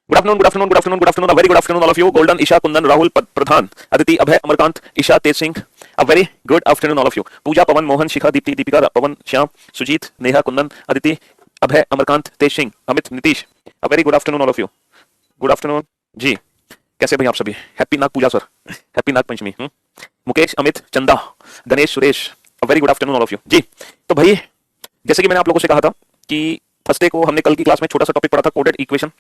Good afternoon, good afternoon, good afternoon, good afternoon, very good afternoon all of you. Golden, Isha, Kundan, Rahul, Pradhan, Aditi, Abhay, Amarkant, Isha, Tej Singh, a very good afternoon all of you. Pooja, Pawan, Mohan, Shikha, Deepti, Deepika, Pawan, Shyam, Sujeet, Neha, Kundan, Aditi, Abhay, Amarkant, Tej Singh, Amit, Nitish, a very good afternoon all of you. Good afternoon ji. कैसे भाई आप सभी? Happy Nag Puja sir, happy Nag Panchami. Mukesh, Amit, Chanda, Ganesh, Suresh, a very good afternoon all of you ji. तो भाई जैसे कि मैंने आप लोगों से कहा था कि थर्सडे को हमने कल की क्लास में छोटा सा टॉपिक पढ़ा था, कोडेड इक्वेशन,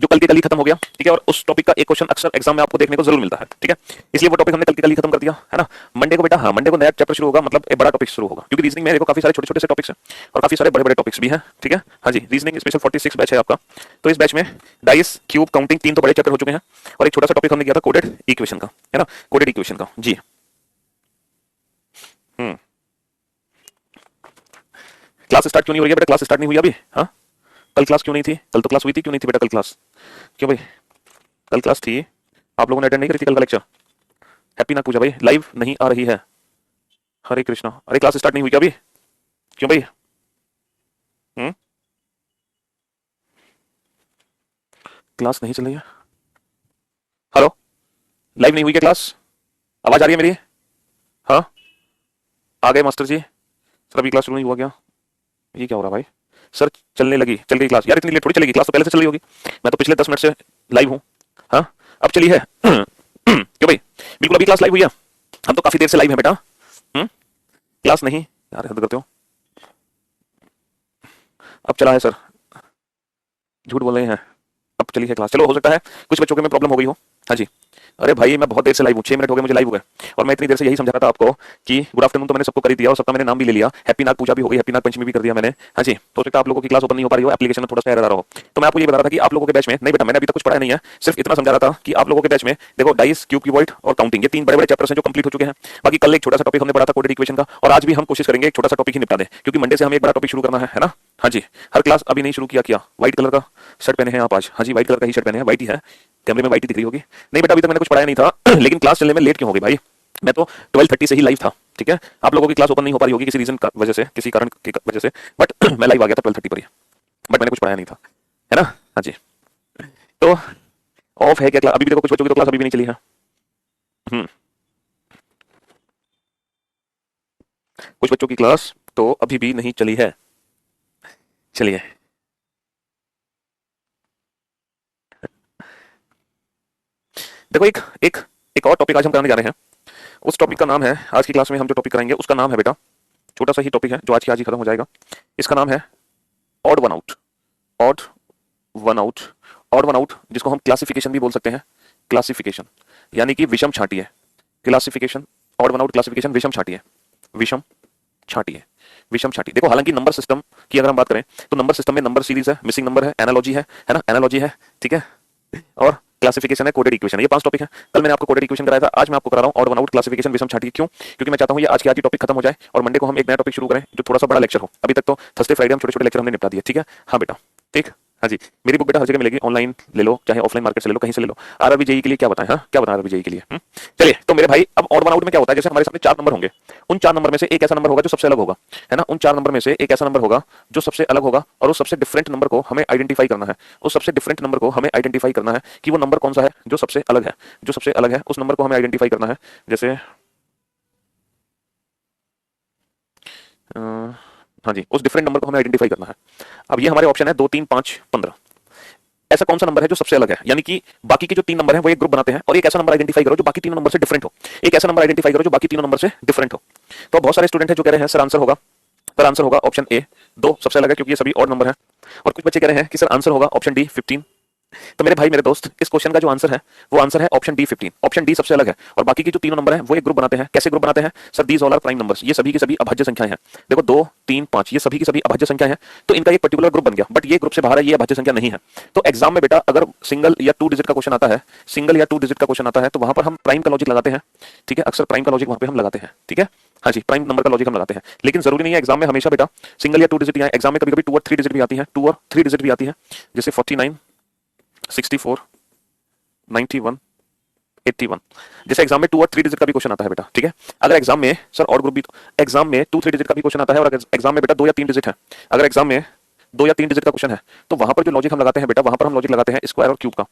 जो कल के कल ही खत्म हो गया. ठीक है, और उस टॉपिक का एक क्वेश्चन अक्सर एग्जाम में आपको देखने को जरूर मिलता है. ठीक है, इसलिए वो टॉपिक हमने कल के कल ही खत्म कर दिया है ना. मंडे को बेटा, हाँ मंडे को नया चैप्टर शुरू होगा, मतलब एक बड़ा टॉपिक शुरू होगा, क्योंकि रीजनिंग में देखो काफी सारे छोटे छोटे से टॉपिक्स हैं और काफी सारे बड़े बड़े टॉपिक्स भी हैं. ठीक है, हाँ जी, रीजनिंग स्पेशल 46 बैच है आपका. तो इस बैच में डाइस, क्यूब, काउंटिंग, 3 तो बड़े चैप्टर हो चुके हैं और एक छोटा सा टॉपिक हमने किया था कोडेड इक्वेशन का, है ना, कोडेड इक्वेशन का जी. क्लास स्टार्ट क्यों नहीं हो रही है बेटा? क्लास स्टार्ट नहीं हुई अभी? हाँ, कल क्लास क्यों नहीं थी? कल तो क्लास हुई थी, क्यों नहीं थी बेटा कल क्लास? क्यों भाई? कल क्लास थी, आप लोगों ने अटेंड नहीं करी थी कल का लेक्चर? हैप्पी नाग पूजा भाई, लाइव नहीं आ रही है. हरे कृष्णा. अरे क्लास स्टार्ट नहीं हुई क्या अभी? क्यों भाई? क्लास नहीं चल रही है? हेलो, लाइव नहीं हुई क्या क्लास? आवाज आ रही है मेरी? हाँ, आ गए मास्टर जी. सर अभी क्लास शुरू नहीं हुआ क्या? ये क्या हो रहा भाई? सर चलने लगी, चल गई क्लास. यार इतनी लेट थोड़ी चलेगी, क्लास तो पहले से चल रही होगी. मैं तो पिछले 10 मिनट से लाइव हूँ. हाँ, अब चली है. क्यों भाई? बिल्कुल अभी क्लास लाइव हुई है. हम तो काफी देर से लाइव है बेटा. क्लास नहीं यार, हद करते हो. अब चला है सर, झूठ बोल रहे हैं. अब चली है क्लास. चलो, हो सकता है कुछ बच्चों के में प्रॉब्लम हो गई हो. हाँ जी. अरे भाई मैं बहुत देर से लाइव हूँ, 6 मिनट हो गए मुझे लाइव हुए, और मैं इतनी देर से यही समझा रहा था आपको कि गुड आफ्टरनून तो मैंने सबको कर ही दिया और सबका मैंने नाम भी ले लिया. हैप्पी नाग पूजा भी हो गई, हैप्पी नाग पंचमी भी कर दिया मैंने. हाँ जी, तो सकता है आप लोगों की क्लास ओपन नहीं हो पा रही हो, एप्लीकेशन में थोड़ा सा एरर आ रहा हो. तो मैं आपको ये बता रहा था कि आप लोगों के बैच में नहीं बेटा, मैंने अभी तक कुछ पढ़ाया नहीं है, सिर्फ इतना समझा रहा था कि आप लोगों के बैच में देखो डाइस, क्यूब, क्यूबॉइड और काउंटिंग, ये 3 बड़े बड़े चैप्टर्स हैं जो कंप्लीट हो चुके हैं. बाकी कल एक छोटा सा टॉपिक हमने पढ़ा था कोडेड इक्वेशन का, और आज भी हम कोशिश करेंगे एक छोटा सा टॉपिक ही निपटा दें, क्योंकि मंडे से हमें एक बड़ा टॉपिक शुरू करना है ना. हाँ जी, हर क्लास अभी नहीं शुरू किया. व्हाइट कलर का शर्ट पहने हैं आप आज? हाँ जी, व्हाइट कलर का ही शर्ट पहने हैं, व्हाइट ही है, कैमरे में व्हाइट ही दिख रही होगी. नहीं बेटा, अभी तक मैंने कुछ पढ़ाया नहीं था. लेकिन क्लास चलने में लेट क्यों हो गई भाई? मैं तो 12:30 से ही लाइव था. ठीक है, आप लोगों की क्लास ओपन नहीं हो पा रही होगी किसी रीजन की वजह से, किसी कारण की वजह से, बट मैं लाइव आ गया था 12:30 पर ही, बट मैंने कुछ पढ़ाया नहीं था, है ना. हाँ जी, तो ऑफ है क्या क्लास? अभी भी देखो कुछ बच्चों की तो क्लास अभी भी नहीं चली है. हम्म, कुछ बच्चों की क्लास तो अभी भी नहीं चली है. चलिए, देखो एक एक एक और टॉपिक आज हम कराने जा रहे हैं. उस टॉपिक का नाम है, आज की क्लास में हम जो टॉपिक कराएंगे उसका नाम है बेटा, छोटा सा ही टॉपिक है जो आज ही खत्म हो जाएगा. इसका नाम है odd one out. Odd one out. Odd one out जिसको हम क्लासिफिकेशन भी बोल सकते हैं. क्लासिफिकेशन यानी कि विषम छांटिए. Classification, odd one out classification, विषम छांटिए. विषम छांटिए, विषम छांटिए. देखो हालांकि नंबर सिस्टम की अगर हम बात करें तो नंबर सिस्टम में नंबर सीरीज है, मिसिंग नंबर है, एनालॉजी है ना, एनालॉजी है. ठीक है, और क्लासिफिकेशन है, कोडेड इक्वेशन है. ये 5 टॉपिक है. कल मैंने आपको कोडेड इक्वेशन कराया था, आज मैं आपको करा रहा हूं ऑड वन आउट क्लासिफिकेशन, विषम छांटिए. क्यों? क्योंकि मैं चाहता हूं ये आज की टॉपिक खत्म हो जाए और मंडे को हम एक नया टॉपिक शुरू करें जो थोड़ा सा बड़ा लेक्चर हो. अभी तक तो थर्सडे फ्राइडे हम छोटे छोटे लेक्चर हमने निपटा दिए. ठीक है, हाँ बेटा, ठीक. हाँ जी, मेरी बुक बेटा हर जगह मिलेगी, ऑनलाइन ले लो चाहे ऑफलाइन मार्केट से ले लो, कहीं से ले लो. आरआरबी जेई के लिए क्या बताएं? हाँ, क्या बताएं आरआरबी जेई के लिए? चलिए, तो मेरे भाई अब ऑड वन आउट में क्या होता है, जैसे हमारे सामने 4 नंबर होंगे, उन 4 नंबर में से एक ऐसा नंबर होगा जो सबसे अलग होगा, है ना. उन 4 नंबर में से एक ऐसा नंबर होगा जो सबसे अलग होगा, और उस सबसे डिफरेंट नंबर को हमें आइडेंटिफाई करना है. उस सबसे डिफरेंट नंबर को हमें आइडेंटिफाई करना है कि वो नंबर कौन सा है जो सबसे अलग है. जो सबसे अलग है उस नंबर को हमें आइडेंटिफाई करना है. जैसे हाँ जी, उस डिफरेंट नंबर को हमें आइडेंटिफाई करना है. अब ये हमारे ऑप्शन है 2, 3, 5, 15. ऐसा कौन सा नंबर है जो सबसे अलग है, यानी कि बाकी के जो 3 नंबर हैं वो एक ग्रुप बनाते हैं, और एक ऐसा नंबर आइडेंटिफाई करो जो बाकी तीनों नंबर से डिफरेंट हो. एक ऐसा नंबर आइडेंटिफाई करो जो बाकी तीनों नंबर से डिफरेंट हो. तो बहुत सारे स्टूडेंट हैं जो कह रहे हैं सर आंसर होगा, सर आंसर होगा ऑप्शन ए, 2 सबसे अलग है क्योंकि ये सभी ऑड नंबर है. और कुछ बच्चे कह रहे हैं कि सर आंसर होगा ऑप्शन डी, 15. तो मेरे भाई मेरे दोस्त, इस क्वेश्चन का जो आंसर है वो आंसर है ऑप्शन डी, 15. ऑप्शन डी सबसे अलग है, और बाकी के जो तीनों नंबर हैं वो एक ग्रुप बनाते हैं. कैसे ग्रुप बनाते हैं sir? These all are prime numbers. ये सभी की सभी अभाज्य संख्याएं हैं. देखो 2, 3, 5 ये सभी की सभी अभाज्य संख्याएं हैं, तो इनका एक पर्टिकुलर ग्रुप बन गया, बट ये ग्रुप से बाहर है, ये अभाज्य संख्या नहीं है. तो एग्जाम में बेटा अगर सिंगल या 2 डिजिट का क्वेश्चन आता है, सिंगल या 2 डिजिट का क्वेश्चन आता है, तो वहां पर हम प्राइम का लॉजिक लगाते हैं. ठीक है, अक्सर प्राइम का लॉजिक वहां पे हम लगाते हैं. ठीक है, हाँ जी, प्राइम नंबर का लॉजिक हम लगाते हैं. लेकिन जरूरी नहीं है एग्जाम में हमेशा बेटा सिंगल या 2 डिजिट ही आए. एग्जाम में कभी कभी 2 और 3 डिजिट भी आती है, 2 और 3 डिजिट भी आती है, जैसे 49, 64, 91, 81. जैसे एग्जाम में 2 और 3 डिजिट का भी क्वेश्चन आता है बेटा. ठीक है, अगर एग्जाम में सर ऑड ग्रुप भी, एग्जाम में 2, 3 डिजिट का भी क्वेश्चन आता है, और अगर एग्जाम में बेटा 2 या 3 डिजिट है, अगर एग्जाम में 2 या 3 डिजिट का क्वेश्चन है तो वहां पर जो लॉजिक हम लगाते हैं बेटा, वहां पर हम लॉजिक लगाते हैं स्क्वायर और क्यूब का।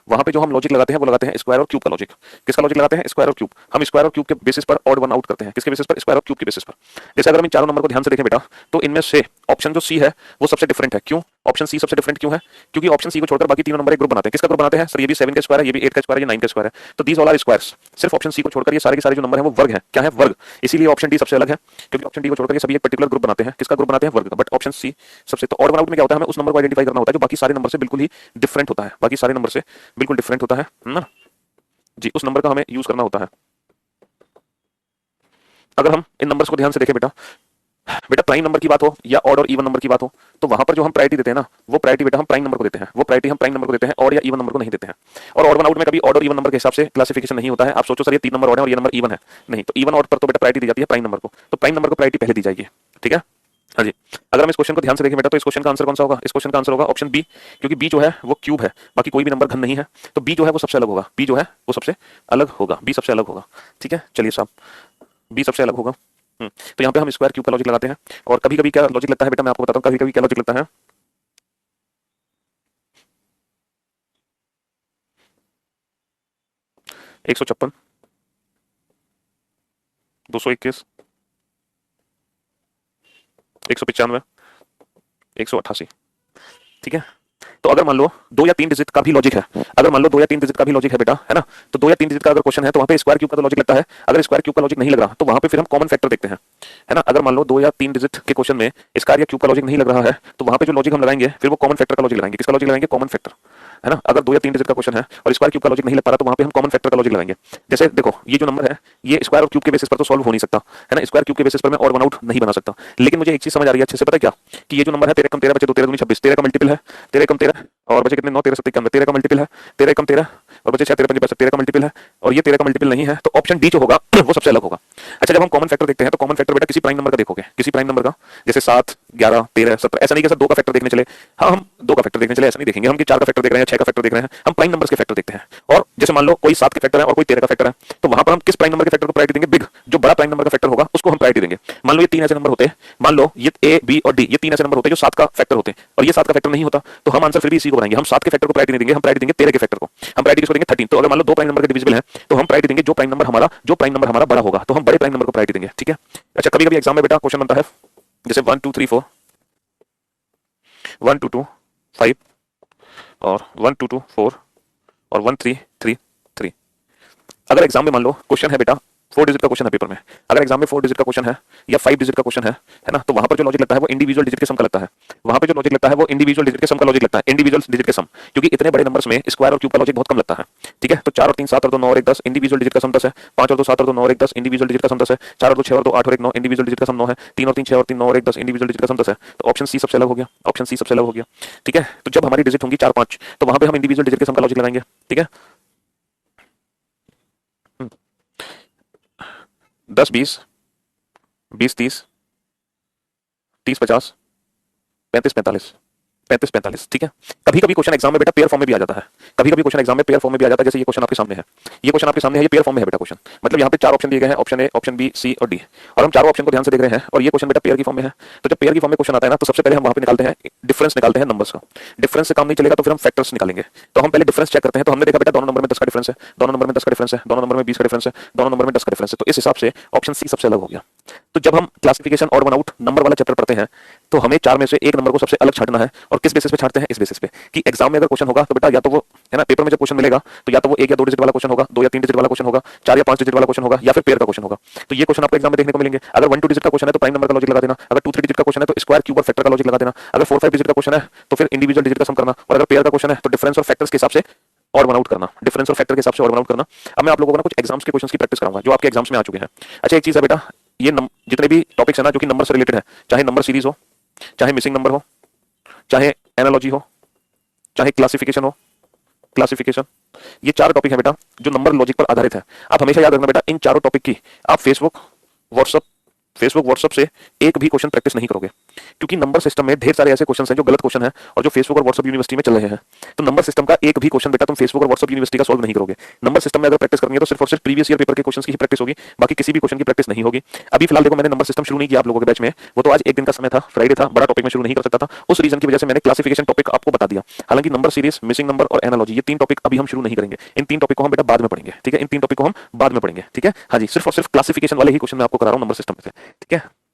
वहां पे जो हम लॉजिक लगाते हैं वो लगाते हैं स्क्वायर और क्यूब का लॉजिक। किसका लॉजिक लगाते हैं? स्क्वायर और क्यूब। हम स्क्वायर और क्यूब के बेसिस पर ऑड वन आउट करते हैं। किसके बेसिस पर? स्क्वायर और क्यूब के बेसिस पर। जैसे अगर हम इन चारों नंबर को ध्यान से देखें बेटा, तो इनमें से ऑप्शन जो सी है वो सबसे डिफरेंट है। क्यों ऑप्शन सी सबसे डिफरेंट क्यों है? क्योंकि ऑप्शन सी को छोड़कर बाकी तीनों नंबर एक ग्रुप बनाते हैं। किसका ग्रुप बनाते हैं सर? ये भी 7 का स्क्वायर है, ये भी 8 का स्क्वायर है, ये 9 का स्क्वायर है, तो दीज ऑल आर स्क्वायर्स। सिर्फ ऑप्शन सी को छोड़कर ये सारे के सारे जो नंबर है वो वर्ग है। क्या है? वर्ग। इसीलिए ऑप्शन डी सबसे अलग है, क्योंकि ऑप्शन डी को छोड़कर ये सभी एक पर्टिकुलर ग्रुप बनाते हैं। किसका ग्रुप बनाते हैं? वर्ग का। बट ऑप्शन सी सबसे। तो ऑड वन आउट में क्या होता है? हमें उस नंबर को आइडेंटिफाई करना होता है जो बाकी सारे नंबर से बिल्कुल ही डिफरेंट होता है, बाकी सारे नंबर से बिल्कुल डिफरेंट होता है ना जी। उस नंबर का हमें यूज करना होता है। अगर हम इन नंबर्स को ध्यान से देखें बेटा, बेटा प्राइम नंबर की बात हो या ऑड और इवन नंबर की बात हो, तो वहां पर जो हम प्रायोरिटी देते हैं ना, वो प्रायोरिटी बेटा हम प्राइम नंबर को देते हैं। वो प्रायोरिटी हम प्राइम नंबर को देते हैं, ऑड या इवन नंबर को नहीं देते हैं। और ऑड वन आउट में कभी ऑड और इवन नंबर के हिसाब से क्लासिफिकेशन नहीं होता है। आप सोचो सर ये 3 नंबर ऑड है और ये नंबर इवन है, नहीं। तो इवन ऑड पर तो बेटा प्रायोरिटी दी जाती है प्राइम नंबर को, तो प्राइम नंबर को प्रायोरिटी पहले दी जाएगी। ठीक है, हाँ जी। अगर हम इस क्वेश्चन को ध्यान से देखें बेटा, तो इस क्वेश्चन का आंसर कौन सा होगा? इस क्वेश्चन का आंसर होगा ऑप्शन बी, क्योंकि बी जो है वो क्यूब है, बाकी कोई भी नंबर घन नहीं है, तो बी जो है वो सबसे अलग होगा। बी जो है वो सबसे अलग होगा, बी सबसे अलग होगा। ठीक है, चलिए साहब, बी सबसे अलग होगा। तो यहाँ पे हम स्क्वायर क्यूब का लॉजिक लगाते हैं। और कभी कभी क्या लॉजिक लगता है बेटा, मैं आपको बताता हूँ कभी कभी क्या लॉजिक लगता है। एक सौ छप्पन, 221, 195, 188। ठीक है, तो अगर मान लो 2 या 3 डिजिट का भी लॉजिक है, अगर मान लो 2 या 3 डिजिट का भी लॉजिक है बेटा, है ना, तो 2 या 3 डिजिट का अगर क्वेश्चन है तो वहां पे स्क्वायर क्यूब का तो लॉजिक लगता है। अगर स्क्वायर क्यूब का लॉजिक नहीं लग रहा तो वहां पे फिर हम कॉमन फैक्टर देखते हैं, है ना। अगर मान लो 2 या 3 डिजिट के क्वेश्चन में स्क्वायर या क्यूब का लॉजिक नहीं लग रहा है तो वहां पे जो लॉजिक हम लगाएंगे फिर वो कॉमन फैक्टर का लॉजिक लगाएंगे। किसका लॉजिक लगाएंगे? कॉमन फैक्टर, है ना। अगर 2 या 3 डिजिट का क्वेश्चन है और स्क्वायर क्यूब का लॉजिक नहीं लग पा रहा तो वहां पे हम कॉमन फैक्टर का लॉजिक लगाएंगे। जैसे देखो ये जो नंबर है ये स्क्वायर और क्यूब के बेसिस पर तो सॉल्व हो नहीं सकता, है ना। स्क्वायर क्यूब के बेसिस पर मैं ऑड वन आउट नहीं बना सकता। लेकिन मुझे एक चीज समझ आ रही है अच्छे से, पता है क्या, कि ये जो नंबर है 13 कम 13 बचे 2 13 दूनी 26, 13 का मल्टीपल है, 13 कम 13 और बचे कितने? 9 13 7 91, 13 का मल्टीपल है, 13 कम 13 और बचे 6 13 5 13 का मल्टीपल है, और ये 13 का मल्टीपल नहीं है, तो ऑप्शन डी जो होगा वो सबसे अलग होगा। अच्छा, जब हम कॉमन फैक्टर देखते हैं तो कॉमन फैक्टर बेटा किसी प्राइम नंबर का देखोगे, किसी प्राइम नंबर का, जैसे 7 11 13 17, ऐसा नहीं कि सर 2 का फैक्टर देखने चले। हाँ, हम 2 का फैक्टर देखने चले ऐसा नहीं देखेंगे हम कि 4 का फैक्टर देख रहे हैं, 6 का फैक्टर देख रहे हैं, हम प्राइम नंबर्स के फैक्टर देखते हैं। और जैसे मान लो कोई 7 के फैक्टर है और कोई 13 का फैक्टर है, तो वहां पर हम किस प्राइम नंबर के फैक्टर को प्रायोरिटी देंगे? बिग, जो बड़ा प्राइम नंबर का फैक्टर होगा उसको हम प्रायोरिटी देंगे। मान लो ये 3 ऐसे नंबर होते, मान लो ये ए बी और डी, ये 3 ऐसे नंबर होते जो 7 का फैक्टर होते और ये 7 का फैक्टर नहीं होता, तो हम आंसर फिर भी इसी को बनाएंगे। हम 7 के फैक्टर को प्रायोरिटी नहीं देंगे, हम प्रायोरिटी देंगे 13 के फैक्टर को, हम प्रायोरिटी किसको देंगे? 13। तो अगर मान लो 2 प्राइम नंबर के डिविजिबल है तो हम प्रायोरिटी देंगे जो प्राइम नंबर हमारा बड़ा होगा, तो हम बड़े प्राइम नंबर को प्रायोरिटी देंगे। ठीक है। अच्छा, कभी कभी एग्जाम में बेटा क्वेश्चन बनता है जैसे 1 2 3 4, 1 2 2 5 और 1 2 2 4 और 1 3 3 3। अगर एग्जाम में मान लो क्वेश्चन है बेटा 4 डिजिट का क्वेश्चन है पेपर में, अगर एग्जाम में 4 डिजिट का क्वेश्चन है या 5 डिजिट का क्वेश्चन है ना, तो वहां पर जो लॉजिक लगता है वो इंडिविजुअल डिजिट के सम का लगता है। वहां पे जो लॉजिक लगता है वो इंडिविजुअल डिजिट के सम का लॉजिक लगता है, इंडिविजुअल डिजिट के सम, क्योंकि इतने बड़े नंबर्स में स्क्वायर और क्यूब का लॉजिक बहुत कम लगता है। ठीक है, तो 4 और 3 7 और 2 9 और 1 10, इंडिविजुअल डिजिट का सम 10 है। 5 और 2 7 और 2 9 और 1 10, इंडिविजुअल डिजिट का सम 10 है। 4 और 2 6 और 2 8 और 1 9, इंडिविजुअल डिजिट का सम 9 है। 3 और 3 6 और 3 9 और 1 10, इंडिविजुअल डिजिट का सम 10 है। तो ऑप्शन सी सबसे अलग हो गया, ऑप्शन सी सबसे अलग हो गया। ठीक है, तो जब हमारी डिजिट होंगी 4 5 तो वहां पे हम इंडिविजुअल डिजिट के सम का लॉजिक लगाएंगे। ठीक है, 10 20 20 30 30 50 35 45 35 45। ठीक है, कभी कभी क्वेश्चन एग्जाम में बेटा पेयर फॉर्म में भी आ जाता है, कभी कभी क्वेश्चन एग्जाम में पेयर फॉर्म में भी आ जाता है। जैसे ये क्वेश्चन आपके सामने है, ये क्वेश्चन आपके सामने है, ये पेयर फॉर्म में है बेटा क्वेश्चन, मतलब यहाँ पे 4 ऑप्शन दिए गए हैं, option A option B C और डी, और हम चारों ऑप्शन को ध्यान से देख रहे हैं और ये क्वेश्चन बेटा पेयर की फॉर्म में है। तो जब पेयर की फॉर्म में क्वेश्चन आता है ना, तो सबसे पहले हम वहां पे निकालते हैं डिफरेंस, निकालते हैं नंबर्स का। डिफरेंस से काम नहीं चलेगा तो फिर हम फैक्टर्स निकालेंगे। तो हम पहले डिफरेंस चेक करते हैं, तो हमने देखा बेटा दोनों नंबर में 10 का डिफरेंस है, दोनों नंबर में 10 का डिफरेंस है, दोनों नंबर में 20 का डिफरेंस है, दोनों नंबर में 10 का डिफरेंस है, तो इस हिसाब से ऑप्शन सी सबसे अलग हो गया। तो जब हम classification odd one out number वाला चैप्टर पढ़ते हैं तो हमें 4 में से एक नंबर को सबसे अलग छांटना है, और किस बेसिस पे छांटते हैं? इस बेसिस पे कि एग्जाम में अगर क्वेश्चन होगा तो बेटा या तो वो, है ना, पेपर में जब क्वेश्चन मिलेगा तो या तो वो 1 या 2 डिजिट वाला क्वेश्चन होगा, 2 या 3 डिजिट वाला क्वेश्चन होगा, 4 या 5 डिजिट वाला क्वेश्चन होगा, या फिर पेयर का क्वेश्चन होगा। तो ये क्वेश्चन आपको एग्जाम में देखने को मिलेंगे। अगर 1 2 डिजिट का क्वेश्चन है तो प्राइम नंबर का लॉजिक लगा देना, अगर 2 3 डिजिट का क्वेश्चन है तो स्क्वायर क्यूब और फैक्टर का लॉजिक लगा देना, अगर 4 5 डिजिट का क्वेश्चन है तो फिर इंडिविजुअल डिजिट का सम करना, और अगर पेयर का क्वेश्चन है तो डिफरेंस और फैक्टर्स के हिसाब से ऑड वन आउट करना, डिफरेंस और फैक्टर के हिसाब से ऑड वन आउट करना। अब मैं आप लोगों को ना कुछ एग्जाम्स के क्वेश्चंस की प्रैक्टिस कराऊंगा जो आपके एग्जाम्स में आ चुके हैं। अच्छा, एक चीज है बेटा, ये जितने भी टॉपिक्स है ना जो कि नंबर से रिलेटेड है, चाहे नंबर सीरीज हो, चाहे मिसिंग नंबर हो, चाहे एनालॉजी हो, चाहे क्लासिफिकेशन हो, क्लासिफिकेशन, ये 4 टॉपिक है बेटा जो नंबर लॉजिक पर आधारित है। आप हमेशा याद रखना बेटा, इन चारों टॉपिक की आप फेसबुक, व्हाट्सएप, फेसबुक व्हाट्सएप से एक भी क्वेश्चन प्रैक्टिस नहीं करोगे, क्योंकि नंबर सिस्टम में ढेर सारे ऐसे क्वेश्चन हैं जो गलत क्वेश्चन है और जो फेसबुक और व्हाट्सएप यूनिवर्सिटी में चल रहे हैं। तो नंबर सिस्टम का एक भी क्वेश्चन बेटा तुम फेसबुक और व्हाट्सएप यूनिवर्सिटी का सॉल्व नहीं करोगे। नंबर सिस्टम में अगर प्रैक्टिस करनी है तो सिर्फ और सिर्फ प्रीवियस ईयर पेपर के क्वेश्चन की ही प्रैक्टिस होगी, बाकी किसी भी क्वेश्चन की प्रैक्टिस नहीं होगी। अभी फिलहाल देखो मैंने नंबर सिस्टम शुरू नहीं किया आप लोगों के बैच में, वो तो आज एक दिन का समय था, फ्राइडे था, बड़ा टॉपिक में शुरू नहीं कर सकता था, उस रीजन की वजह से मैंने क्लासिफिकेशन टॉपिक आपको बता दिया। हालांकि नंबर सीरीज, मिसिंग नंबर और एनालॉजी, ये 3 टॉपिक अभी हम शुरू नहीं करेंगे। इन 3 टॉपिक को हम बेटा बाद में पढ़ेंगे, ठीक है, इन 3 टॉपिक को हम बाद में पढ़ेंगे, ठीक है। हाँ जी, सिर्फ और सिर्फ क्लासिफिकेशन वाले ही क्वेश्चन मैं आपको करा रहा हूं नंबर सिस्टम में से, ठीक है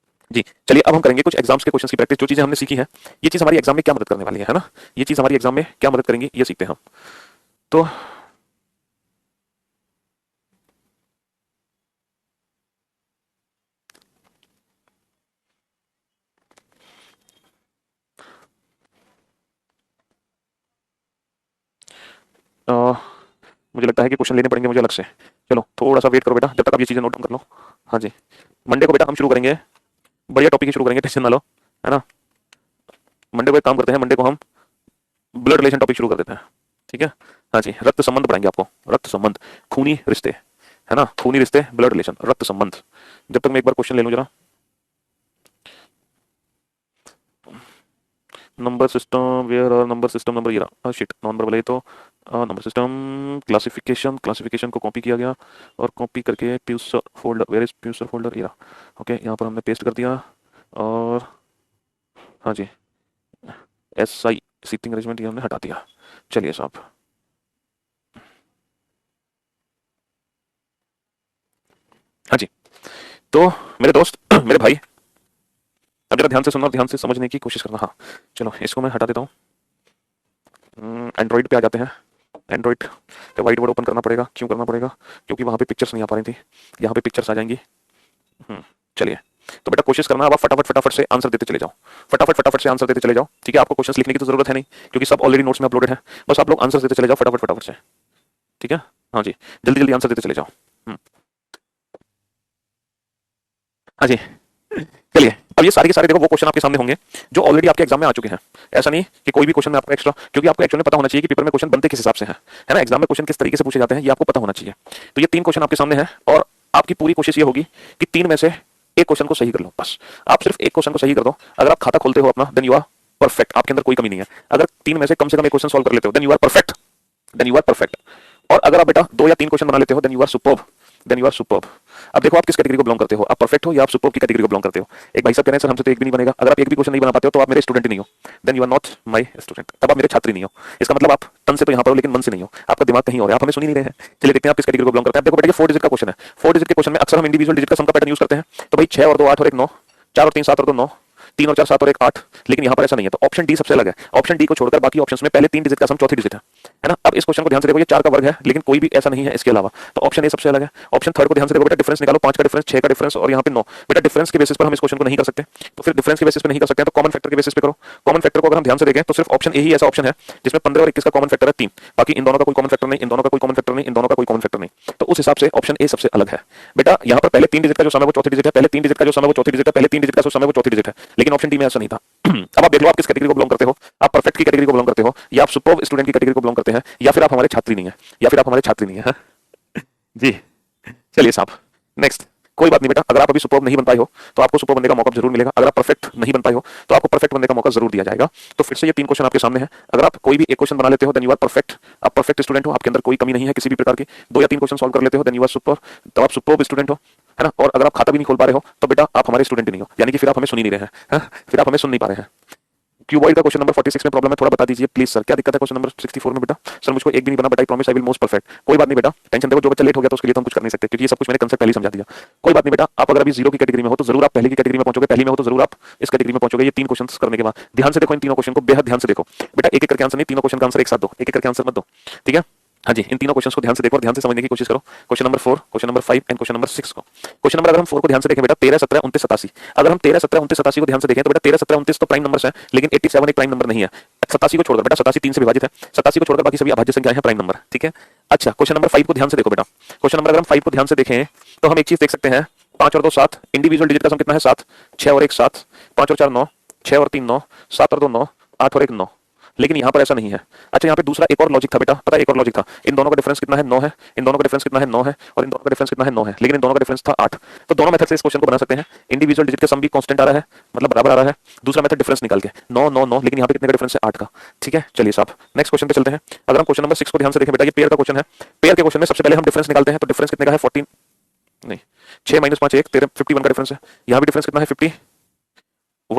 जी। चलिए अब हम करेंगे कुछ एग्जाम्स के क्वेश्चन की प्रैक्टिस। जो चीजें हमने सीखी है ये चीज हमारी एग्जाम में क्या मदद करने वाली है ना, ये चीज हमारी एग्जाम में क्या मदद करेंगी ये सीखते हैं हम। तो मुझे लगता है कि क्वेश्चन लेने पड़ेंगे मुझे अलग से। चलो थोड़ा सा वेट करो बेटा, जब तक आप ये चीजें नोट डाउन कर लो। हाँ जी, मंडे को बेटा हम शुरू करेंगे, बढ़िया टॉपिक ही शुरू करेंगे, टेंशन ना लो, है ना। मंडे को एक काम करते हैं, मंडे को हम ब्लड रिलेशन टॉपिक शुरू कर देते हैं, ठीक है। हाँ जी, रक्त संबंध पढ़ाएंगे आपको, रक्त संबंध, खूनी रिश्ते, है ना, खूनी रिश्ते, ब्लड रिलेशन, रक्त संबंध। जब तक मैं एक बार क्वेश्चन ले लूं जरा। नंबर सिस्टम वेयर और नंबर सिस्टम नंबर, ये शिट नंबर वाले तो नंबर सिस्टम क्लासिफिकेशन, क्लासिफिकेशन को कॉपी किया गया और कॉपी करके प्यूसर फोल्डर, वेयर इज प्यूसर फोल्डर, ये ओके, यहाँ पर हमने पेस्ट कर दिया। और हाँ जी, एस आई सीटिंग अरेंजमेंट ये हमने हटा दिया। चलिए साहब, हाँ जी, तो मेरे दोस्त मेरे भाई, अब जरा ध्यान से सुनना और ध्यान से समझने की कोशिश करना। हाँ चलो इसको मैं हटा देता हूँ। एंड्रॉइड पे आ जाते हैं। एंड्रॉइड पे व्हाइट बोर्ड ओपन करना पड़ेगा, क्यों करना पड़ेगा, क्योंकि वहाँ पे पिक्चर्स नहीं आ पा रही थी, यहाँ पे पिक्चर्स आ जाएंगी। चलिए, तो बेटा कोशिश करना अब आप फटाफट फटाफट से आंसर देते चले जाओ, फटाफट फटाफट से आंसर देते चले जाओ, ठीक है। आपको क्वेश्चन लिखने की तो जरूरत है नहीं, क्योंकि सब ऑलरेडी नोट्स में अपलोडेड है, बस आप लोग आंसर देते चले जाओ फटाफट फटाफट से, ठीक है। हाँ जी, जल्दी जल्दी आंसर देते चले जाओ। हाँ जी, चलिए अब ये सारे के सारे देखो वो क्वेश्चन आपके सामने होंगे जो ऑलरेडी आपके एग्जाम में आ चुके हैं। ऐसा नहीं कि कोई भी क्वेश्चन में आपको एक्स्ट्रा, क्योंकि आपको एक्चुअली पता होना चाहिए कि पेपर में क्वेश्चन बनते किस हिसाब से है ना, एग्जाम में क्वेश्चन किस तरीके से पूछे जाते हैं ये आपको पता होना चाहिए। तो ये 3 क्वेश्चन आपके सामने हैं और आपकी पूरी कोशिश ये होगी कि 3 में से एक क्वेश्चन को सही कर लो, बस आप सिर्फ एक क्वेश्चन को सही कर दो। अगर आप खाता खोलते हो अपना, देन यू आर परफेक्ट, आपके अंदर कोई कमी नहीं है। अगर 3 में से कम एक क्वेश्चन सॉल्व कर लेते हो, then you are perfect, then you are perfect. और अगर आप बेटा 2 या 3 क्वेश्चन बना लेते हो, then you are superb, then you are superb. अब देखो आप किस कैटेगरी को बिलोंग करते हो, आप परफेक्ट हो या आप सुपर्ब की कैटेगरी को बिलोंग करते हो। एक भाई साहब कह रहे हैं सर हमसे तो एक भी नहीं बनेगा। अगर आप एक भी क्वेश्चन नहीं बना पाते हो तो आप मेरे स्टूडेंट ही नहीं हो, then you are not my student, तब आप मेरे छात्र नहीं हो। इसका मतलब आप तन से तो यहाँ पर हो लेकिन मन से नहीं हो, आपका दिमाग कहीं और है, आप हमें सुन ही नहीं रहे हैं। चलिए देखते हैं आप किस कैटेगरी को बिलोंग करते हैं। देखो बेटा ये 4 डिजिट का क्वेश्चन है, 4 डिजिट के क्वेश्चन में अक्सर हम इंडिविजुअल डिजिट का सम का पैटर्न यूज करते हैं। तो भाई 6 और 2 8 और 1 9, 4 और 3 7 और 2 9, 3 और 4 7 और 1 8, लेकिन यहाँ पर ऐसा नहीं है। तो ऑप्शन डी सबसे अलग है। ऑप्शन डी को छोड़कर बाकी ऑप्शंस में पहले 3 डिजिट का सम चौथी डिजिट है ना। अब इस क्वेश्चन को ध्यान से देखो, ये 4 का वर्ग है लेकिन कोई भी ऐसा नहीं है इसके अलावा, तो ऑप्शन ए सबसे अलग है। ऑप्शन थर्ड को ध्यान से देखो बेटा, डिफरेंस निकालो, 5 का डिफरेंस, 6 का डिफरेंस और यहाँ पे 9। बेटा डिफरेंस के बेसिस पर हम इस क्वेश्चन को नहीं कर सकते, तो फिर डिफरेंस के बेसिस पर नहीं कर सकते हैं तो कॉमन फैक्टर के बेसिस पे करो। कॉमन फैक्टर को अगर हम ध्यान से देखें तो सिर्फ ऑप्शन ए ही ऐसा ऑप्शन है जिसमें 15 और 21 का कॉमन फैक्टर है 3, बाकी इन दोनों का कोई कॉमन फैक्टर नहीं, इन दोनों का कोई कॉमन फैक्टर नहीं, इन दोनों का कोई कॉमन फैक्टर नहीं। तो उस हिसाब से ऑप्शन ए सबसे अलग है। बेटा यहाँ पर पहले 3 डिजिट का जो सम है वो चौथी डिजिट है, पहले 3 डिजिट का जो सम है वो चौथी डिजिट है, पहले 3 डिजिट का जो सम है वो चौथी डिजिट है, लेकिन ऑप्शन डी में ऐसा नहीं था। अब आप देख लो आप किस कैटेगरी को बिलोंग करते हो, आप परफेक्ट की कैटेगरी को बिलोंग करते हो या आप सुपर्ब स्टूडेंट की कैटेगरी को बिलोंग करते हैं, या फिर आप हमारे छात्री नहीं है, या फिर आप हमारे छात्री नहीं है। हाँ? जी चलिए साहब नेक्स्ट। कोई बात नहीं बेटा, अगर आप अभी सुपर्ब नहीं बन पाए हो तो आपको सुपर्ब बनने का मौका जरूर मिलेगा। अगर आप परफेक्ट नहीं बन पाए हो तो आपको परफेक्ट बनने का मौका जरूर दिया जाएगा। तो फिर से ये 3 क्वेश्चन आपके सामने हैं। अगर आप कोई भी एक क्वेश्चन बना लेते हो देन यू आर परफेक्ट, आप परफेक्ट स्टूडेंट हो, आपके अंदर कोई कमी नहीं है किसी भी प्रकार की। 2 या 3 क्वेश्चन सॉल्व कर लेते हो देन यू आर सुपर, तो आप सुपर्ब स्टूडेंट हो, है ना। और अगर आप खाता भी नहीं खोल पा रहे हो तो बेटा आप हमारे स्टूडेंट नहीं हो, यानी कि फिर आप हमें सुन ही नहीं रहे हैं, हाँ? फिर आप हमें सुन नहीं पा रहे हैं। क्यूबॉइड का क्वेश्चन नंबर 46 में प्रॉब्लम है, थोड़ा बता दीजिए प्लीज सर, क्या दिक्कत है क्वेश्चन नंबर 64 में बेटा। सर मुझको एक भी नहीं बना but I promise I will most perfect. कोई बात नहीं बेटा, टेंशन देखो, जो बच्चा लेट हो गया तो उसके लिए तो हम कुछ कर नहीं सकते, क्योंकि ये सब कुछ मैंने कंसेप्ट पहले ही समझा दिया। कोई बात नहीं बेटा, आप अगर अभी 0 की कैटेगरी में हो तो जरूर आप पहले की कैटेगरी में पहुंचोगे, पहली में हो तो जरूर आप इस कैटेगरी में पहुंचोगे। ये 3 क्वेश्चन करने के बाद ध्यान से देखो, इन तीनों क्वेश्चन को बेहद ध्यान से देखो बेटा, एक एक करके आंसर नहीं, तीनों क्वेश्चन का आंसर एक साथ दो, एक एक करके आंसर मत दो, ठीक है। हाँ जी, इन तीनों क्वेश्चंस को ध्यान से देखो और ध्यान से समझने की कोशिश करो। Question number 4, question number 5 and question number 6 को। क्वेश्चन नंबर अगर हम 4 को ध्यान से देखें बेटा, 13 17 29 87, अगर हम 13 17 29 87 को ध्यान से देखें तो बेटा 13 17 29 तो प्राइम नंबर्स हैं, लेकिन 87 एक प्राइम नंबर नहीं है। 87 को छोड़कर बेटा, 87 3 से विभाजित है, 87 को छोड़कर बाकी सभी अभाज्य संख्याएं हैं प्राइम नंबर, ठीक है। अच्छा क्वेश्चन नंबर 5 को ध्यान से देखो बेटा, क्वेश्चन नंबर अगर हम 5 को ध्यान से देखें तो हम एक चीज देख सकते हैं, 5 और 2 7, इंडिविजुअल डिजिट का सम कितना है 7, 6 और 1 7, 5 और 4 9, 6 और 3 9, 7 और 2 9, 8 और 1 9, लेकिन यहाँ पर ऐसा नहीं है। अच्छा यहाँ पे दूसरा एक और लॉजिक था बेटा, पता है एक और लॉजिक था, इन दोनों का डिफरेंस कितना है 9 है, इन दोनों का डिफरेंस कितना है 9 है, और इन दोनों का डिफरेंस कितना है 9 है, लेकिन इन दोनों का डिफरेंस था 8। तो दोनों मेथड से इस क्वेश्चन को बना सकते हैं। इंडिविजुअल डिजिट का सम भी कांस्टेंट आ रहा है, मतलब बराबर आ रहा है। दूसरा मेथड डिफरेंस निकाल के 9 9 9, लेकिन यहाँ पे कितने का डिफरेंस है 8 का। ठीक है चलिए साहब नेक्स्ट क्वेश्चन पे चलते हैं। अगर हम क्वेश्चन नंबर 6 को ध्यान से देखें बेटा, ये पेयर का क्वेश्चन है। पेयर के क्वेश्चन में सबसे पहले हम डिफरेंस निकालते हैं, तो डिफरेंस कितने का है 14 नहीं 6 माइनस 5 1 13 51 का डिफरेंस है। यहाँ भी डिफरेंस कितना है 51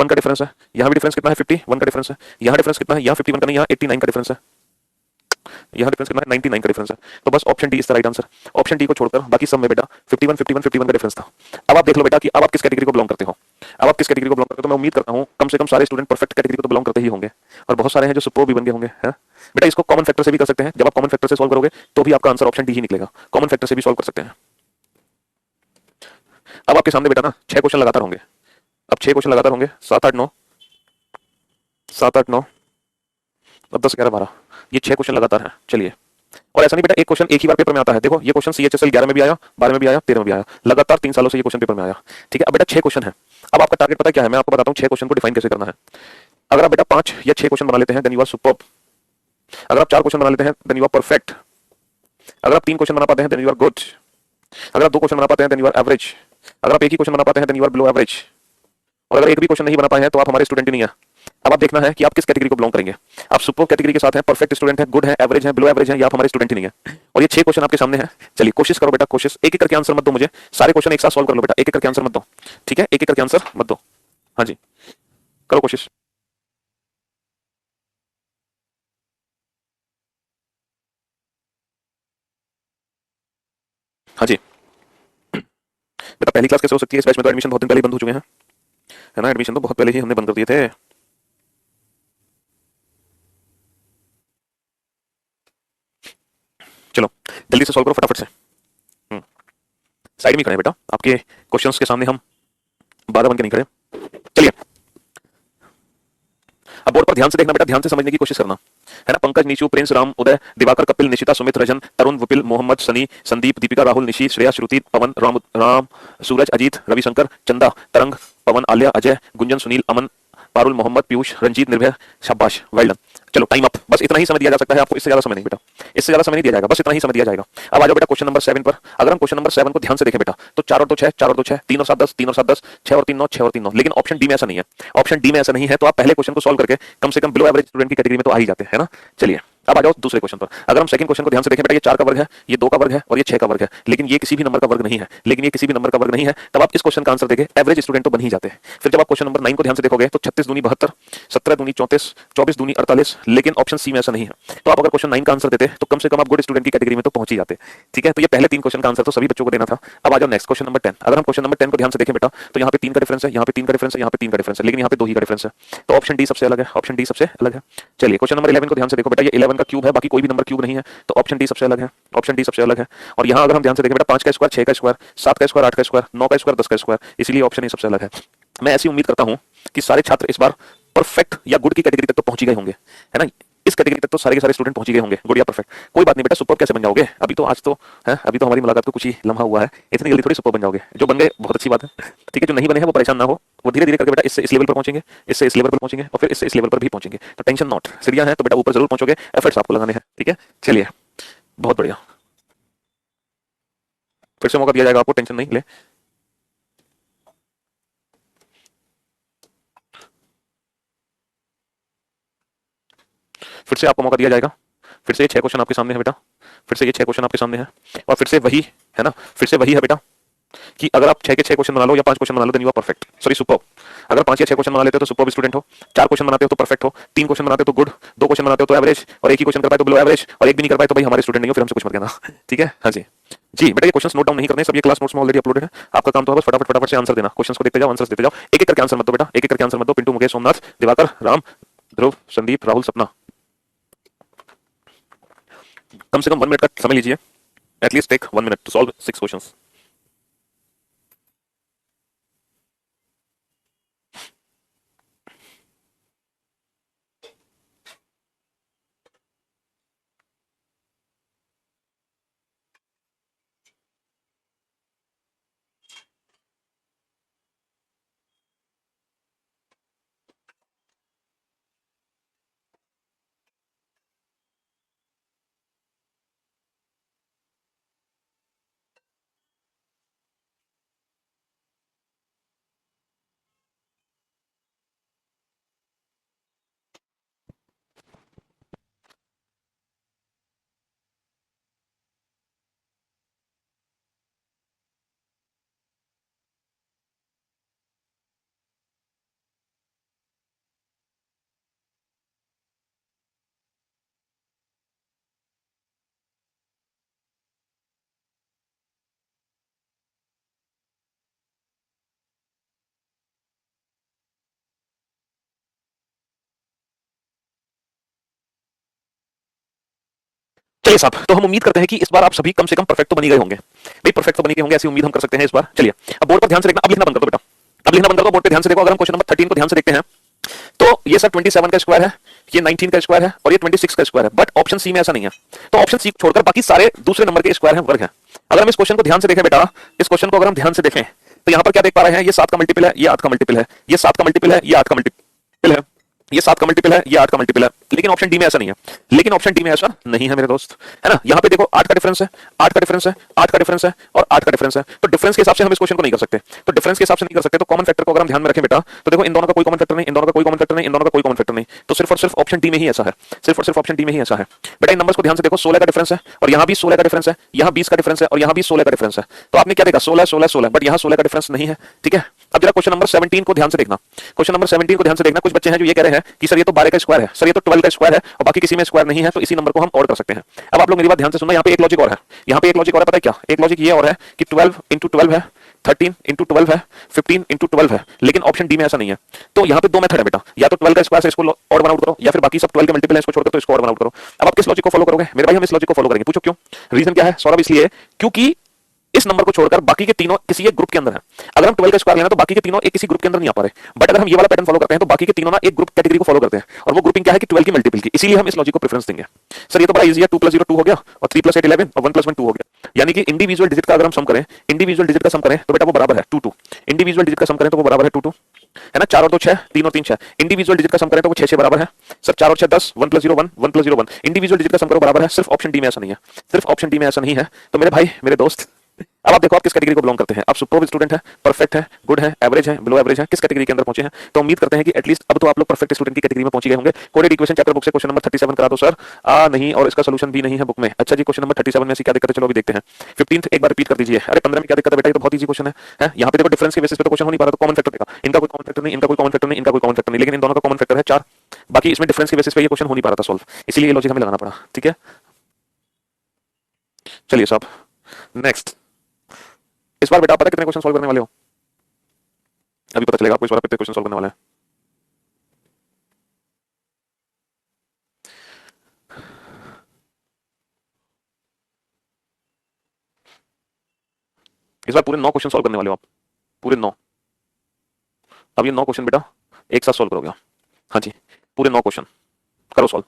का डिफरेंस है। यहाँ भी डिफरेंस कितना है 51 का डिफरेंस है। यहाँ डिफरेंस कितना है, यहाँ 51 का नहीं, यहाँ 89 का डिफरेंस है। यहाँ डिफरेंस कितना है 99 का डिफरेंस है। तो बस option D is the right answer. Option D को छोड़कर बाकी सब में बेटा 51 51 51 का डिफरेंस था। अब आप देख लो बेटा कि अब आप किस कैटेगरी को बिलोंग करते हो। अब आप किस कैटेगरी को बिलोंग करते हो, तो मैं उम्मीद करता हूँ कम से कम सारे स्टूडेंट परफेक्ट कैटेगरी को तो बिलोंग करते ही होंगे, और बहुत सारे हैं जो सुपर भी बन गए होंगे है बेटा। इसको कॉमन फैक्टर से भी कर सकते हैं, जब आप कॉमन फैक्टर से सॉल्व करोगे तो भी आपका आंसर ऑप्शन डी ही निकलेगा। कॉमन फैक्टर से भी सॉल्व कर सकते हैं। अब आपके सामने बेटा ना 6 क्वेश्चन लगातार होंगे। अब 6 क्वेश्चन लगातार होंगे, 7 8 9 7 8 9 और 10 11 12, ये 6 क्वेश्चन लगातार हैं। चलिए, और ऐसा नहीं बेटा एक क्वेश्चन एक ही बार पेपर में आता है। देखो ये क्वेश्चन CHSL 11 में भी आया, 12 में भी आया, 13 में भी आया, लगातार 3 सालों से ये क्वेश्चन पेपर में आया। ठीक है, अब बेटा 6 क्वेश्चन है। अब आपका टारगेट पता क्या है, मैं आपको बताता हूँ 6 क्वेश्चन को डिफाइन कैसे करना है। अगर आप बेटा 5 या 6 क्वेश्चन बना लेते हैं देन यू आर सुपर्ब। अगर आप 4 क्वेश्चन बना लेते हैं देन यू आर परफेक्ट। अगर आप 3 क्वेश्चन बना पाते हैं देन यू आर गुड। अगर आप 2 क्वेश्चन बना पाते हैं देन यू आर एवरेज। अगर आप एक ही क्वेश्चन बना पाते हैं then you are below average. और अगर एक भी क्वेश्चन नहीं बना पाए हैं तो आप हमारे स्टूडेंट ही नहीं है। अब आप देखना है कि आप किस कैटेगरी को बिलोंग करेंगे। आप सुपर कैटेगरी के साथ हैं, परफेक्ट स्टूडेंट है, गुड है, एवरेज है, बिलो एवरेज है, या आप हमारे स्टूडेंट ही नहीं है। और ये 6 क्वेश्चन आपके सामने हैं। चलिए कोशिश करो बेटा, कोशिश एक एक करके आंसर मत दो मुझे, सारे क्वेश्चन एक साथ सॉल्व कर लो बेटा, एक एक करके आंसर मत दो। ठीक है, एक एक करके आंसर मत दो। हाँ जी, करो कोशिश। हाँ जी बेटा, पहली क्लास कैसे हो सकती है, इस बैच में तो एडमिशन बहुत दिन पहले ही बंद हो चुके हैं, है ना। एडमिशन तो बहुत पहले ही हमने बंद कर दिए थे। चलो जल्दी से सॉल्व करो फटाफट से। साइड में खड़े हैं बेटा, आपके क्वेश्चंस के सामने हम 12 बन के नहीं खड़े। चलिए, अब बोर्ड पर ध्यान से देखना बेटा, ध्यान से समझने की कोशिश करना, है ना। पंकज, नीशु, प्रिंस, राम, उदय, दिवाकर, कपिल, निशिता, सुमित, रजन, तरुण, विपिल, मोहम्मद, सनी, संदीप, दीपिका, राहुल, निशी, श्रेया, श्रुति, पवन, राम राम, सूरज, अजीत, रविशंकर, चंदा, तरंग, पवन, आलिया, अजय, गुंजन, सुनील, अमन, पारुल, मोहम्मद, पीयूष, रंजीत, निर्भय, शाबाश, वेल डन। चलो टाइम अप, बस इतना ही समय दिया जा सकता है आपको, इससे ज्यादा समय नहीं बेटा, इससे ज्यादा समय नहीं दिया जाएगा, बस इतना ही समय दिया जाएगा। अब आ जाओ बेटा क्वेश्चन नंबर 7 पर। अगर हम क्वेश्चन नंबर 7 को ध्यान से देखें बेटा, तो 4 और 2 6, 4 और 2 6, 3 और 7 10, 3 और 7 10, 6 और 3 9, 6 और 3 9, लेकिन ऑप्शन डी में ऐसा नहीं है। ऑप्शन डी में ऐसा नहीं है, तो आप पहले क्वेश्चन को सॉल्व करके कम से कम बिलो एवरेज स्टूडेंट की कैटेगरी में तो आ ही जाते हैं ना। चलिए अब आ जाओ दूसरे क्वेश्चन पर। अगर हम सेकंड क्वेश्चन को ध्यान से देखें बेटा, ये 4 का वर्ग है, ये 2 का वर्ग है, और ये 6 का वर्ग है, लेकिन ये किसी भी नंबर का वर्ग नहीं है, लेकिन ये किसी भी नंबर का वर्ग नहीं है, तब आप इस क्वेश्चन का आंसर देखें, एवरेज स्टूडेंट तो बन ही जाते हैं। फिर जब आप क्वेश्चन नंबर 9 को ध्यान से देखोगे तो 36 दूनी 72, 17 दूनी 34, 24 दूनी 48, लेकिन ऑप्शन सी में ऐसा नहीं है। तो आप अगर क्वेश्चन 9 का आंसर देते तो कम से कम आप गुड स्टूडेंट की कैटेगरी में तो पहुंच ही जाते। ठीक है, तो ये पहले 3 क्वेश्चन का आंसर तो सभी बच्चों को देना था। अब आ जाओ नेक्स्ट क्वेश्चन नंबर 10। अगर हम क्वेश्चन नंबर 10 को ध्यान से देखें बेटा, तो यहाँ पे 3 का डिफरेंस है, यहाँ पे 3 का डिफरेंस है, यहाँ पे 3 का डिफरेंस है, लेकिन यहाँ पे 2 ही का डिफरेंस है। तो ऑप्शन डी सबसे अलग है, ऑप्शन डी सबसे अलग है। चलिए क्वेश्चन नंबर 11 को ध्यान से देखो बेटा, ये 11 का क्यूब है, बाकी कोई भी नंबर क्यूब नहीं है, तो ऑप्शन डी सबसे अलग है, ऑप्शन डी सबसे अलग है। और यहाँ अगर हम ध्यान से देखें बेटा, 5 का स्क्वायर, 6 का स्क्वायर, 7 का स्क्वायर, 8 का स्क्वायर, 9 का स्क्वायर, 10 का स्क्वायर, इसीलिए ऑप्शन ए सबसे अलग है। मैं ऐसी उम्मीद करता हूँ कि सारे छात्र इस बार परफेक्ट या गुड की कैटेगरी तक तो पहुंच ही गए होंगे, है ना। इस कैटेगरी तक तो सारे के सारे स्टूडेंट पहुंच ही गए होंगे, गुड या परफेक्ट। कोई बात नहीं बेटा, सुपर कैसे बन जाओगे, अभी तो आज तो है, अभी तो हमारी मुलाकात को कुछ ही लम्हा हुआ है, इतनी जल्दी थोड़ी सुपर बन जाओगे। जो बन गए बहुत अच्छी बात है, ठीक है, जो नहीं बने हैं वो परेशान ना हो, वो धीरे धीरे करके बेटा इससे इस लेवल पर पहुंचेंगे, इससे इस लेवल पर पहुंचेंगे, और फिर इससे इस लेवल पर भी पहुंचेंगे। तो टेंशन नॉट, सीढ़ियां हैं तो बेटा ऊपर जरूर पहुंचोगे, एफर्ट्स आपको लगाने हैं। ठीक है चलिए, बहुत बढ़िया, फिर से मौका दिया जाएगा आपको, टेंशन नहीं ले। फिर से आपको मौका दिया जाएगा। फिर से ये 6 क्वेश्चन आपके सामने है बेटा, फिर से ये 6 क्वेश्चन आपके सामने है, और फिर से वही है ना, फिर से वही है बेटा कि अगर आप 6 के 6 क्वेश्चन बना लो या 5 क्वेश्चन बना लो then you are perfect, sorry super. अगर 5 या 6 क्वेश्चन बना लेते हो तो सुपर स्टूडेंट हो, 4 क्वेश्चन बनाते हो तो परफेक्ट हो, 3 क्वेश्चन बनाते हो तो गुड, 2 क्वेश्चन बनाते हो तो एवरेज, और एक ही क्वेश्चन कर पाए तो बिलो एवरेज, और एक भी नहीं कर पाए तो भाई हमारे स्टूडेंट नहीं हो, फिर हमसे कुछ मत कहना। ठीक है हाँ जी। जी बेटा ये क्वेश्चंस नोट डाउन नहीं करने, सब ये क्लास नोट्स में ऑलरेडी अपलोडेड है, आपका काम तो है बस फटाफट फटाफट से आंसर देना, क्वेश्चंस को देखते जाओ, आंसर्स देते जाओ, एक एक करके आंसर मत दो बेटा, एक एक करके आंसर मत दो। पिंटू, मुकेश, सोमनाथ, दिवाकर, राम, ध्रुव, संदीप, राहुल, सपना, कम से कम 1 मिनट का समय लीजिए, at least take 1 minute to solve 6 questions. चलिए साहब, तो हम उम्मीद करते हैं कि इस बार आप सभी कम से कम परफेक्ट तो बनी गए होंगे भाई, परफेक्ट तो बनी गए होंगे, ऐसी उम्मीद हम कर सकते हैं इस बार। चलिए अब बोर्ड पर ध्यान से देखना, अब लिखना बंद कर दो बेटा, अब लिखना बंद कर दो, बोर्ड पे ध्यान से देखो। अगर हम क्वेश्चन नंबर 13 को ध्यान से देखते हैं तो ये सब 27 का स्क्वायर है, ये 19 का स्क्वायर है और ये 26 का स्क्वायर है, बट ऑप्शन सी में ऐसा नहीं है। तो ऑप्शन सी छोड़कर बाकी सारे दूसरे नंबर के स्क्वायर हैं, वर्ग हैं। अगर हम इस क्वेश्चन को ध्यान से देखें बेटा, इस क्वेश्चन को अगर हम ध्यान से देखें तो यहां पर क्या देख पा रहे हैं, ये 7 का मल्टीपल है, ये 8 का मल्टीपल है, ये 7 का मल्टीपल है, ये 8 का मल्टीपल है, ये 7 का मल्टीपल है, ये 8 का मल्टीपल है, लेकिन ऑप्शन डी में ऐसा नहीं है। लेकिन ऑप्शन डी में ऐसा नहीं है मेरे दोस्त, है ना। यहाँ पे देखो 8 का डिफरेंस है, 8 का डिफरेंस है, 8 का डिफरेंस है और 8 का डिफरेंस है। तो डिफरेंस के हिसाब से हम इस क्वेश्चन को नहीं कर सकते, तो डिफरेंस के हिसाब से नहीं कर सकते, तो कॉमन फैक्टर को अगर हम ध्यान में रखें बेटा, तो देखो इन दोनों का कोई कॉमन फैक्टर नहीं, इन दोनों का कोई कॉमन फैक्टर नहीं, इन दोनों का कोई कॉमन फैक्टर नहीं, तो सिर्फ और सिर्फ ऑप्शन डी में ही ऐसा है, सिर्फ और सिर्फ ऑप्शन डी में ही ऐसा है। बेटा इन नंबर्स को ध्यान से देखो, 16 का डिफरेंस है और यहाँ भी 16 का डिफरेंस है, यहाँ 20 का डिफरेंस है और यहाँ भी 16 का डिफरेंस है। तो आपने क्या देखा, 16 16 16, बट यहाँ 16 का डिफरेंस नहीं है, ठीक है। अब जरा क्वेश्चन नंबर 17 को ध्यान से देखना, क्वेश्चन नंबर 17 को ध्यान से देखना। कुछ बच्चे हैं जो ये कह रहे हैं कि सर ये तो 12 का स्क्वायर है, सर ये तो 12 का स्क्वायर है और बाकी किसी में स्क्वायर नहीं है, तो इसी नंबर को हम और कर सकते हैं। अब आप लोग मेरी बात ध्यान से सुनना, यहाँ पे एक लॉजिक और है, यहाँ पे एक लॉजिक और है, पता है क्या, एक लॉजिक ये और है कि 12 इंटू 12 है, 13 इंटू 12 है, 15 इंटू 12 है, लेकिन ऑप्शन डी में ऐसा नहीं है। तो यहाँ पे दो मेथड है बेटा, या तो 12 का स्क्वायर से इसको और बनाउट करो, या फिर बाकी सब 12 के मल्टीपल है इसको छोड़कर तो इसको और बनाउट करो। अब आप किस लॉजिक को फॉलो करोगे मेरे भाई, हम इस लॉजिक को फॉलो करेंगे। पूछो क्यों, रीजन क्या है सौरभ, इसलिए क्योंकि इस नंबर को छोड़कर बाकी के तीनों किसी एक ग्रुप के अंदर है। अगर हम 12 का स्क्वायर लेना तो बाकी के तीनों एक किसी ग्रुप के अंदर नहीं आ पा रहे, बट अगर हम ये वाला पैटर्न फॉलो करते हैं तो बाकी के तीनों ना एक ग्रुप कैटेगरी को फॉलो करते हैं, और वो ग्रुपिंग क्या है कि 12 की मल्टीपल की, इसीलिए हम इस लॉजिक को प्रेफरेंस देंगे। सर ये तो बड़ा इजी है, 2 + 0 2 हो गया और 3 + 8 11 और 1 + 1 2 हो गया, यानी कि इंडिविजुअल डिजिट का अगर हम सम करें, इंडिविजुअल डिजिट का सम करें तो बेटा वो बराबर है 2 2, इंडिविजुअल डिजिट का सम करें तो वो बराबर है 2 2, है ना। 4 और 2 6, 3 और 3 6, इंडिविजुअल डिजिट का सम करें तो वो 6 6 बराबर है। सर 4 और 6 10, 1 + 0 1, 1 + 0 1, इंडिविजुअल डिजिट का सम करो बराबर है। सिर्फ ऑप्शन डी में ऐसा नहीं है, सिर्फ ऑप्शन डी में ऐसा नहीं है। तो मेरे भाई मेरे दोस्त, अब आप देखो आप किस कैटेगरी को बिलोंग करते हैं, आप सुपर स्टूडेंट है, परफेक्ट है, गुड है, एवरेज है, बिलो एवरेज है, किस कैटेगरी के अंदर पहुंचे हैं। तो उम्मीद करते हैं कि एटलीस्ट अब तो आप लोग परफेक्ट स्टूडेंट की कैटेगरी में पहुंच गए होंगे। कोडेड इक्वेशन चैप्टर बुक से क्वेश्चन नंबर 37 करा दो सर। नहीं, और इसका सोल्यूशन भी नहीं है बुक में। अच्छा जी, क्वेश्चन नंबर 37 में ऐसी क्या दिक्कत है, चलो अभी देखते हैं। 15th एक बार रिपीट कर दीजिए। अरे 15 में क्या दिक्कत है बेटा, ये तो बहुत ईजी क्वेश्चन है। यहाँ पे देखो डिफरेंस के बेसिस पे तो क्वेश्चन हो नहीं पा रहा, तो कॉमन फैक्टर देखा, इनका कोई कॉमन फैक्टर नहीं, इनका कोई कॉमन फैक्टर नहीं, इनका कोई कॉमन फैक्टर नहीं, लेकिन इन दोनों का कॉमन फैक्टर है 4। बाकी इसमें डिफरेंस के बेसिस पे ये क्वेश्चन हो नहीं पा रहा था सॉल्व, इसलिए ये लॉजिक हमें लगाना पड़ा, ठीक है। चलिए साहब नेक्स्ट, इस बार बेटा आप पता कितने क्वेश्चन सॉल्व करने वाले हो, अभी पता चलेगा आपको इस बार कितने क्वेश्चन सॉल्व करने वाले हैं। इस बार पूरे 9 क्वेश्चन सॉल्व करने वाले हो आप, पूरे 9। अब ये 9 क्वेश्चन बेटा एक साथ सॉल्व करोगे। हाँ जी, पूरे 9 क्वेश्चन करो सॉल्व।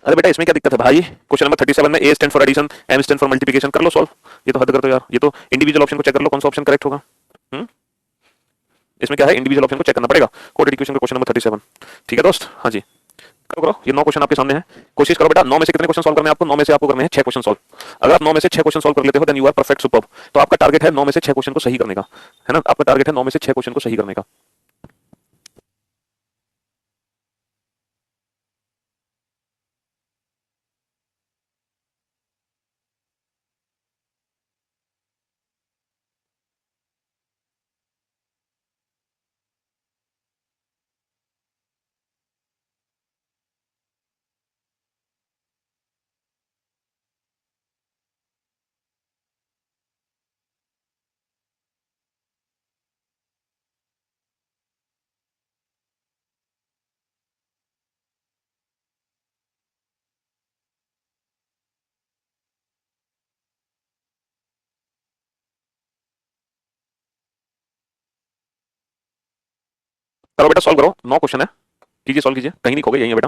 अरे बेटा इसमें क्या दिक्कत है भाई, क्वेश्चन नंबर 37 में A stand for addition, M stand for multiplication, कर लो सॉल्व। ये तो हद कर दो यार, ये तो इंडिविजुअल ऑप्शन को चेक कर लो कौन सा ऑप्शन करेक्ट होगा। इसमें क्या है, इंडिविजुअल ऑप्शन को चेक करना पड़ेगा। कोडेड इक्वेशन का क्वेश्चन नंबर 37, ठीक है दोस्त। हाँ जी करो करो, ये 9 क्वेश्चन आपके सामने है, कोशिश करो बेटा। 9 में से कितने क्वेश्चन सॉल्व करने हैं आपको, 9 में से आपको करने हैं 6 क्वेश्चन सॉल्व। अगर आप 9 में से 6 क्वेश्चन सॉल्व कर लेते हो then you are perfect superb. तो आपका टारगेट है 9 में से 6 क्वेश्चन को सही करने का, है ना, आपका टारगेट है 9 में से 6 क्वेश्चन को सही करने का। करो बेटा सॉल्व करो, 9 क्वेश्चन है, कीजिए सॉल्व कीजिए, कहीं नहीं खोगे, यही है बेटा।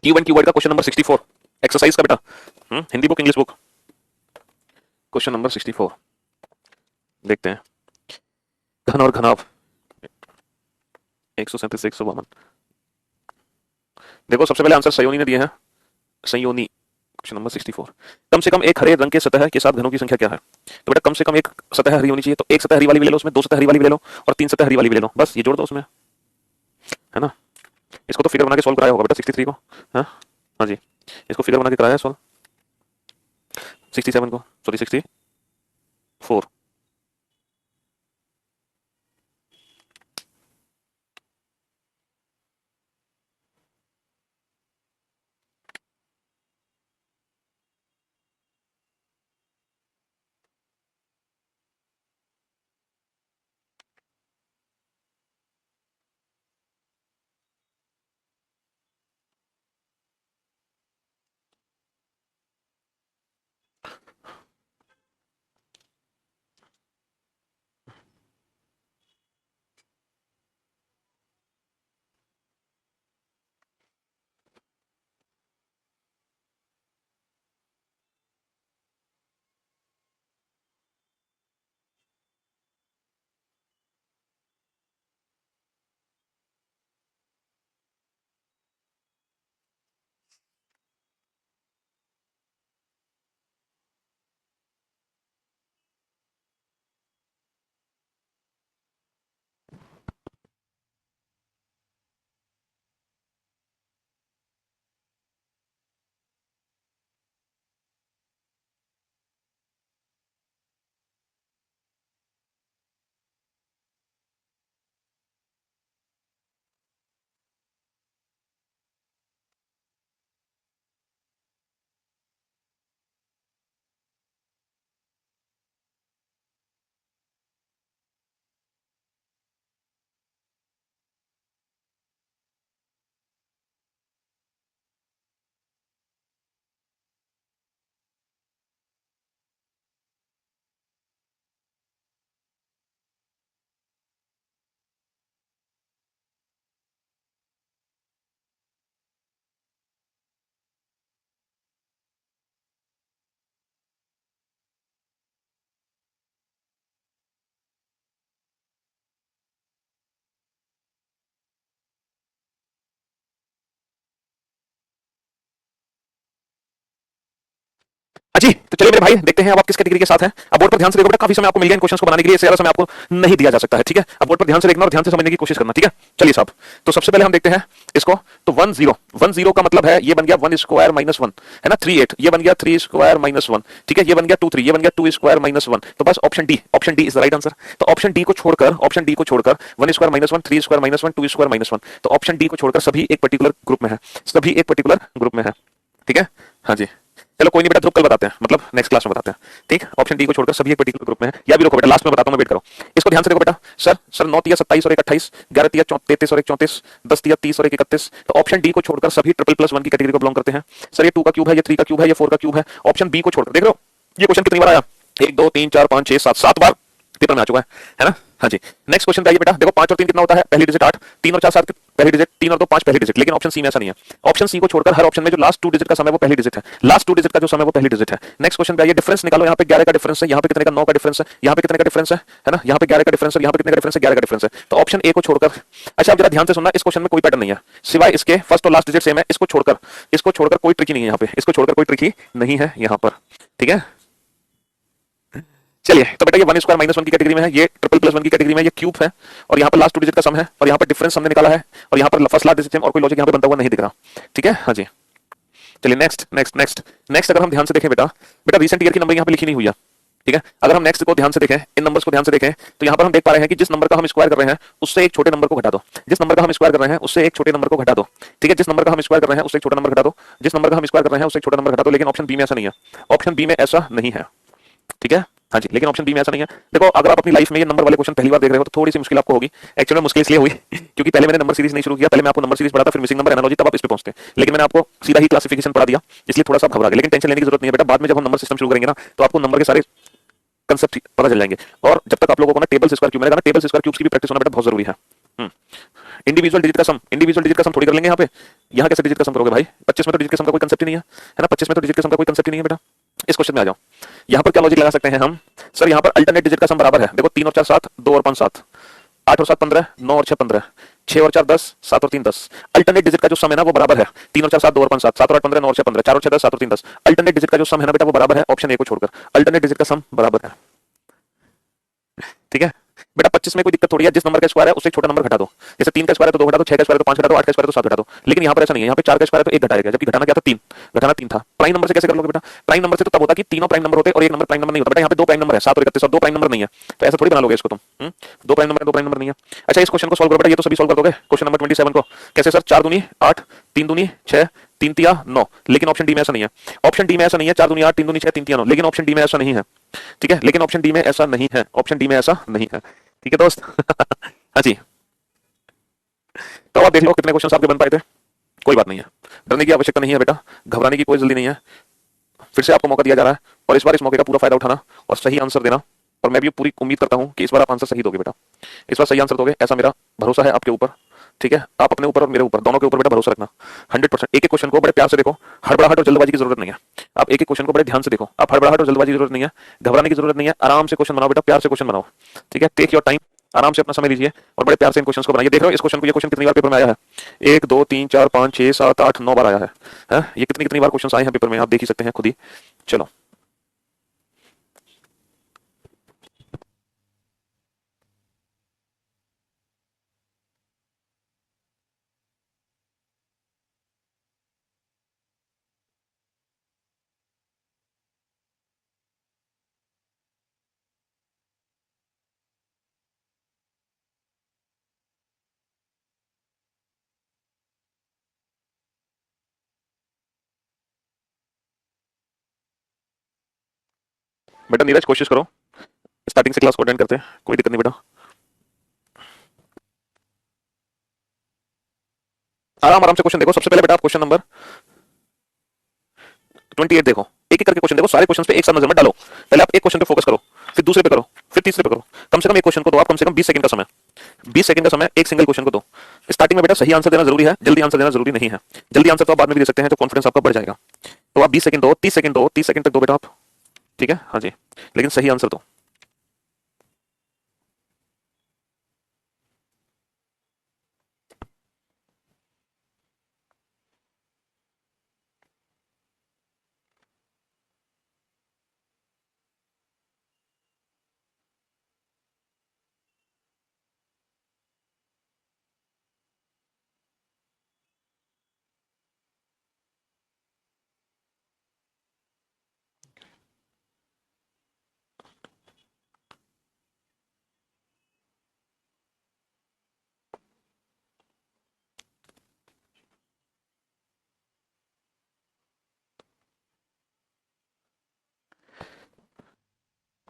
Q1 Q वर्ड का क्वेश्चन नंबर 64 एक्सरसाइज का बेटा, Hindi book English book, question number 64 देखते हैं। घन और घनाभ 137 से 152। देखो सबसे पहले आंसर संयोनी ने दिए हैं, संयोनी क्वेश्चन नंबर 64। कम से कम एक हरे रंग के सतह के साथ घनों की संख्या क्या है। तो बेटा कम से कम एक सतह हरी होनी चाहिए, तो एक सतह हरी वाली भी ले लो, उसमें 2 सतह हरी वाली भी ले लो और 3 सतह हरी वाली भी ले लो, बस ये जोड़ दो उसमें, है ना। इसको तो फिगर बना के सॉल्व कराया होगा बेटा 63 को, हाँ हाँ जी, इसको फिगर बना के कराया है सॉल्व 67 को, सॉरी 64। चलिए मेरे भाई देखते हैं अब आप किस कैटेगरी के साथ हैं। अब बोर्ड पर ध्यान से देखो बेटा, काफी समय आपको मिल गया इन क्वेश्चंस को बनाने के लिए, इससे ज्यादा समय आपको नहीं दिया जा सकता है, ठीक है। अब बोर्ड पर ध्यान से देखना और ध्यान से समझने की कोशिश करना, ठीक है। चलिए साहब, तो सबसे पहले हम देखते हैं इसको। तो 1 0 का मतलब है ये बन गया 1 स्क्वायर माइनस 1, है ना, 3 8, ये बन गया 3 स्क्वायर माइनस 1, ठीक है। ये बन गया 2 3, ये बन गया 2 स्क्वायर माइनस 1। तो बस option D is the right answer. तो ऑप्शन डी को छोड़कर 1 square minus 1, 3 square minus 1, 2 square minus 1, तो ऑप्शन डी को छोड़कर सभी एक पर्टिकुलर ग्रुप में है, सभी एक पर्टिकुलर ग्रुप में है, ठीक है। हाँ जी, चलो कोई नहीं बेटा, ध्रुव कल बताते हैं, मतलब नेक्स्ट क्लास में बताते हैं, ठीक। ऑप्शन डी को छोड़कर सभी एक पर्टिकुलर ग्रुप में है, या भी रुको बेटा, लास्ट में बताता हूं मैं, वेट करो। इसको ध्यान से देखो बेटा। सर 9 तिया 27 और 1 28, 11 तिया 33 और 1 34, 10 तिया 30 और 1 31। तो ऑप्शन डी को छोड़कर सभी ट्रिपल प्लस 1 की कैटेगरी को बिलोंग करते हैं। सर ये 2 का क्यूब है, ये 3 का क्यूब है, ये 4 का क्यूब है। ऑप्शन बी को छोड़कर देख रहे हो ये क्वेश्चन कितनी बार आया, 1 2 3 4 5 6 7, 7 बार पेपर में आ चुका है ना। हाँ जी, नेक्स्ट क्वेश्चन पे आइए बेटा। देखो 5 और 3 कितना होता है, पहली डिजिट 8, 3 और 4 7 पहली डिजिट, 3 और 2 5 पहली डिजिट, लेकिन ऑप्शन सी में ऐसा नहीं है। ऑप्शन सी को छोड़कर हर ऑप्शन में जो लास्ट 2 डिजिट का सम है वो पहली डिजिट है, लास्ट 2 डिजिट का जो सम है वो पहली डिजिट है। नेक्स्ट क्वेश्चन पे आइए, डिफरेंस निकालो। यहाँ पे 11 का डिफरेंस है, यहाँ पे कितने का, 9 का डिफरेंस है, यहाँ पे कितने का डिफरेंस है ना, यहाँ पे 11 का डिफरेंस है, यहाँ पे कितने का डिफरेंस है, 11 का डिफरेंस है। तो ऑप्शन ए को छोड़कर, अच्छा अब जरा ध्यान से सुनना, इस क्वेश्चन में कोई पैटर्न नहीं है सिवाय इसके फर्स्ट और लास्ट डिजिट सेम है, इसको छोड़कर कोई ट्रिकी नहीं है यहाँ पे, इसको छोड़कर कोई ट्रिकी नहीं है यहाँ पर, ठीक है। चलिए तो बेटा ये 1 स्क्वायर माइनस 1 की कैटेगरी में है, ये ट्रिपल प्लस 1 की कैटेगरी में, ये क्यूब है, और यहाँ पर लास्ट 2 डिजिट का सम है, और यहाँ पर डिफरेंस हमने निकाला है, और यहाँ पर फर्स्ट लास्ट डिजिट सेम, और कोई लॉजिक यहाँ पे बनता हुआ नहीं दिख रहा, ठीक है। हाँ जी, चलिए नेक्स्ट नेक्स्ट नेक्स्ट नेक्स्ट अगर हम ध्यान से देखें बेटा, बेटा रिसेंट ईयर की नंबर यहाँ पे लिखी नहीं हुई है, ठीक है। अगर हम नेक्स्ट को ध्यान से देखें, इन नंबर्स को ध्यान से देखें, तो यहाँ पर हम देख पा रहे हैं कि जिस नंबर का हम स्क्वायर कर रहे हैं उससे एक छोटे नंबर को घटा दो, जिस नंबर का हम स्क्वायर कर रहे हैं उससे एक छोटे नंबर को घटा दो, ठीक है। जिस नंबर का हम स्क्वायर कर रहे हैं उससे एक छोटा नंबर घटा दो, जिस नंबर का हम स्क्वायर कर रहे हैं उससे एक छोटा नंबर घटा दो, लेकिन ऑप्शन बी में ऐसा नहीं है, ऑप्शन बी में ऐसा नहीं है, ठीक है। हाँ जी, लेकिन ऑप्शन बी में ऐसा नहीं है। देखो अगर आप अपनी लाइफ में ये नंबर वाले क्वेश्चन पहली बार देख रहे हो तो थोड़ी सी मुश्किल आपको होगी, एक्चुअली मुश्किल इसलिए हुई क्योंकि पहले मैंने नंबर सीरीज नहीं शुरू किया, पहले मैं आपको नंबर सीरीज पढ़ाता, फिर मिसिंग नंबर एनालॉजी, तब आप इस पे पहुंचते, लेकिन मैंने आपको सीधा ही क्लासिफिकेशन पढ़ा दिया, इसलिए थोड़ा सा घबरा गए, लेकिन टेंशन लेने की जरूरत नहीं है बेटा, बाद में जब हम नंबर सिस्टम शुरू करेंगे ना तो आपको नंबर के सारे कंसेप्ट पता चल जाएंगे। और जब तक आप लोगों को ना टेबल स्क्वायर क्यूब, मैंने कहा टेबल स्क्वायर क्यूब्स की भी प्रैक्टिस होना बेटा बहुत जरूरी है। इंडिविजुअल डिजिट का सम थोड़ी कर लेंगे यहाँ पे, यहाँ कैसे डिजिट का सम करोगे भाई, 25 में तो डिजिट का सम का कोई कंसेप्ट ही नहीं है ना, 25 में तो डिजिट का सम का कोई कंसेप्ट ही नहीं है बेटा। इस क्वेश्चन में आ जाओ, यहाँ पर क्या लॉजिक लगा सकते हैं हम, सर यहाँ पर अल्टरनेट डिजिट का सम बराबर है, देखो 3 और 4 7, 2 और 5 7, 8 और 7 15, 9 और 6 15, 6 और 4 10, 7 और 3 10। अल्टरनेट डिजिट का जो सम है ना वो बराबर है 3 और 4 7, 2 और 5 7, 7 और 8 15, 9 और 6 15, 4 और 6 10, 7 और 3 10। अल्टरनेट डिजिट का जो सम है ना बेटा वो बराबर है ऑप्शन ए को छोड़कर, अल्टरनेट डिजिट का सम बराबर है, ठीक है बेटा। 25 में कोई दिक्कत थोड़ी है, जिस नंबर का स्क्वायर है उससे एक छोटा नंबर घटा दो, जैसे 3 का स्क्वायर है तो 2 घटा दो, 6 का स्क्वायर है तो 5 घटा दो, 8 का स्क्वायर है तो 7 घटा दो, लेकिन यहाँ पर ऐसा नहीं है, यहाँ पे 4 का स्क्वायर है तो 1 घटाया गया, जबकि घटाना क्या था 3, घटाना 3 था। प्राइम नंबर से कैसे कर लोगे बेटा, प्राइम नंबर से तो तब होता कि तीनों प्राइम नंबर होते और एक नंबर प्राइम नंबर नहीं होता बेटा, यहाँ पे 2 प्राइम नंबर है 7 और 31, और 2 प्राइम नंबर नहीं है, तो ऐसा थोड़ी बना लोगे इसको तुम, 2 प्राइम नंबर है 2 प्राइम नंबर नहीं है। अच्छा इस क्वेश्चन को सॉल्व करो बेटा, ये तो सभी सॉल्व कर दोगे। क्वेश्चन नंबर 27 को कैसे सर, 4 दूनी 8, 3 दूनी 6, 3 तिया 9, लेकिन ऑप्शन डी में ऐसा नहीं है, ऑप्शन डी में ऐसा नहीं है, 4 दूनी 8, 3 दूनी 6, 3 तिया 9, लेकिन ऑप्शन डी में ऐसा नहीं है, ठीक है, लेकिन ऑप्शन डी में ऐसा नहीं है, ऑप्शन डी में ऐसा नहीं है, ठीक है दोस्त। हाँ जी, तो आप देख लो कितने क्वेश्चन आपके बन पाए थे, कोई बात नहीं है, डरने की आवश्यकता नहीं है बेटा, घबराने की कोई जल्दी नहीं है, फिर से आपको मौका दिया जा रहा है और इस बार इस मौके का पूरा फायदा उठाना और सही आंसर देना, और मैं भी पूरी उम्मीद करता हूं कि इस बार आप आंसर सही दोगे बेटा, इस बार सही आंसर दोगे ऐसा मेरा भरोसा है आपके ऊपर, ठीक है। आप अपने ऊपर और मेरे ऊपर दोनों के ऊपर बेटा भरोसा रखना 100%। एक एक क्वेश्चन को बड़े प्यार से देखो, हड़बड़ाहट और जल्दबाजी की जरूरत नहीं है, आप एक एक क्वेश्चन को बड़े ध्यान से देखो, आप हड़बड़ाहट और जल्दबाजी की जरूरत नहीं है, घबराने की जरूरत नहीं है, आराम से क्वेश्चन बनाओ बेटा, प्यार से क्वेश्चन बनाओ, ठीक है। टेक योर टाइम, आराम से अपना समय लीजिए और बड़े प्यार से इन क्वेश्चंस को बनाइए। देख रहे हो इस क्वेश्चन को, ये क्वेश्चन कितनी बार पेपर में आया है, 1 2 3 4 5 6 7 8 9 बार आया है, ये कितनी कितनी बार क्वेश्चन आए हैं पेपर में, आप देख ही सकते हैं खुद ही। चलो बेटा नीरज कोशिश करो, स्टार्टिंग से क्लास को अटेंड करते हैं, कोई दिक्कत नहीं बेटा, आराम आराम से क्वेश्चन देखो। सबसे पहले बेटा आप क्वेश्चन नंबर 28 देखो, एक एक करके क्वेश्चन देखो, सारे क्वेश्चन पे एक साथ नजर मत डालो, पहले आप एक क्वेश्चन पे फोकस करो, फिर दूसरे पे करो, फिर तीसरे पे करो, कम से कम एक क्वेश्चन को दो आप कम से कम 20 सेकंड का समय, 20 सेकंड का समय एक सिंगल क्वेश्चन को दो। स्टार्टिंग में बेटा सही आंसर देना जरूरी है, जल्दी आंसर देना जरूरी नहीं है, जल्दी आंसर तो आप बाद में भी दे सकते हैं तो कॉन्फिडेंस आपका बढ़ जाएगा। तो आप 20 सेकंड दो, 30 सेकंड दो, 30 सेकंड तक दो बेटा आप, ठीक है। हाँ जी, लेकिन सही आंसर दो।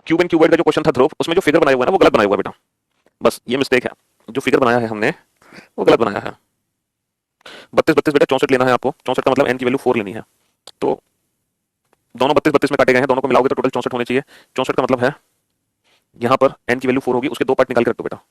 क्यूब एंड क्यूबॉइड का जो क्वेश्चन था ध्रुव, उसमें जो फिगर बनाया हुआ है ना वो गलत बनाया हुआ है बेटा, बस ये मिस्टेक है। जो फिगर बनाया है हमने वो गलत बनाया है। 32 32 बेटा 64 लेना है आपको, 64 का मतलब n की वैल्यू 4 लेनी है। तो दोनों 32 32 में काटे गए हैं, दोनों को मिलाओगे तो टोटल 64 होने चाहिए। 64 का मतलब है यहां पर n की वैल्यू 4 होगी, उसके दो पार्ट निकाल के रख दो बेटा।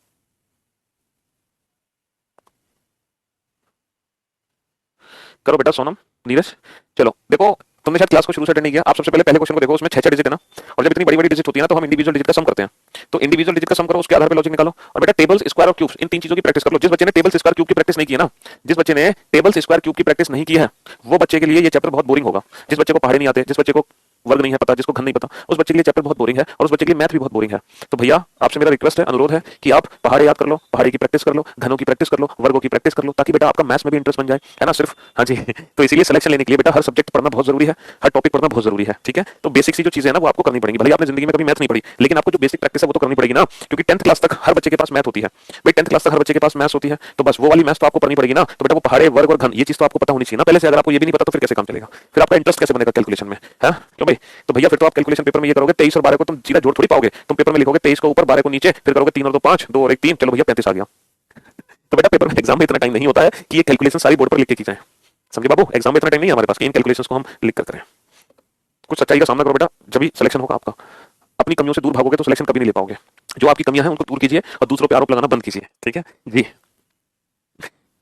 करो बेटा सोनम, नीरज। चलो देखो, तुमने शायद क्लास को शुरू से अटेंड नहीं किया। आप सबसे पहले पहले क्वेश्चन को देखो, उसमें 6 डिजिट है ना, और जब इतनी बड़ी बड़ी डिजिट होती है ना तो हम इंडिविजुअल डिजिट का सम करते हैं। तो इंडिविजुअल डिजिट का सम करो, उसके आधार पे लॉजिक निकालो। और बेटा टेबल्स, स्क्वायर और क्यूब्स, इन तीन चीजों की प्रैक्टिस कर लो। जिस बच्चे ने टेबल्स, स्क्वायर, क्यूब की प्रैक्टिस नहीं की है ना, जिस बच्चे ने टेबल्स, स्क्वायर, क्यूब की प्रैक्टिस नहीं की है, वो बच्चे के लिए ये चैप्टर बहुत बोरिंग होगा। जिस बच्चे को पहाड़े नहीं आते, जिस बच्चे को वर्ग नहीं है पता, जिसको घन नहीं पता, उस बच्चे के लिए चैप्टर बहुत बोरिंग है, और उस बच्चे के लिए मैथ भी बहुत बोरिंग है। तो भैया आपसे मेरा रिक्वेस्ट है, अनुरोध है कि आप पहाड़े याद कर लो, पहाड़ी की प्रैक्टिस कर लो, घनों की प्रैक्टिस कर लो, वर्गों की प्रैक्टिस कर लो, ताकि बेटा आपका मैथ्स में भी इंटरेस्ट बन जाए, है ना सिर्फ। हाँ जी तो इसीलिए सिलेक्शन लेने के लिए बेटा हर सब्जेक्ट पढ़ना बहुत जरूरी है, हर टॉपिक पढ़ना बहुत जरूरी है, ठीक है। तो बेसिक सी जो चीजें हैं ना वो आपको करनी पड़ेगी। भले आपने जिंदगी में कभी मैथ नहीं पढ़ी, लेकिन आपको जो बेसिक प्रैक्टिस है वो तो करनी पड़ेगी ना, क्योंकि 10th क्लास तक हर बच्चे के पास मैथ होती है भाई, 10th क्लास तक हर बच्चे के पास मैथ्स होती है। तो बस वो वाली मैथ्स तो आपको करनी पड़ेगी ना। तो बेटा वो पहाड़े, वर्ग और घन, ये चीज तो आपको पता होनी चाहिए ना पहले से। अगर आपको ये भी नहीं पता तो फिर कैसे काम चलेगा, फिर आपका इंटरेस्ट कैसे बनेगा कैलकुलेशन में, है क्यों भाई। तो भैया फिर तो आप कैलकुलेशन पेपर में ये करोगे, 23 और 12 को तुम सीधा जोड़ थोड़ी पाओगे। तुम पेपर में लिखोगे 23 को ऊपर, 12 को नीचे, फिर करोगे 3 और 2 5, 2 और 1 3, चलो भैया 35 आ गया। तो बेटा पेपर में, एग्जाम में इतना टाइम नहीं होता है कि ये कैलकुलेशन सारी बोर्ड पर लिख के की जाए, समझे बाबू। एग्जाम में इतना टाइम नहीं है हमारे पास कि इन कैलकुलेशंस को हम लिख कर करें। कुछ सच्चाई का सामना करो बेटा, जब भी सिलेक्शन होगा आपका। अपनी कमियों से दूर भागोगे तो सिलेक्शन कभी नहीं ले पाओगे। जो आपकी कमियां हैं उनको दूर कीजिए और दूसरों पे आरोप लगाना बंद कीजिए, ठीक है जी।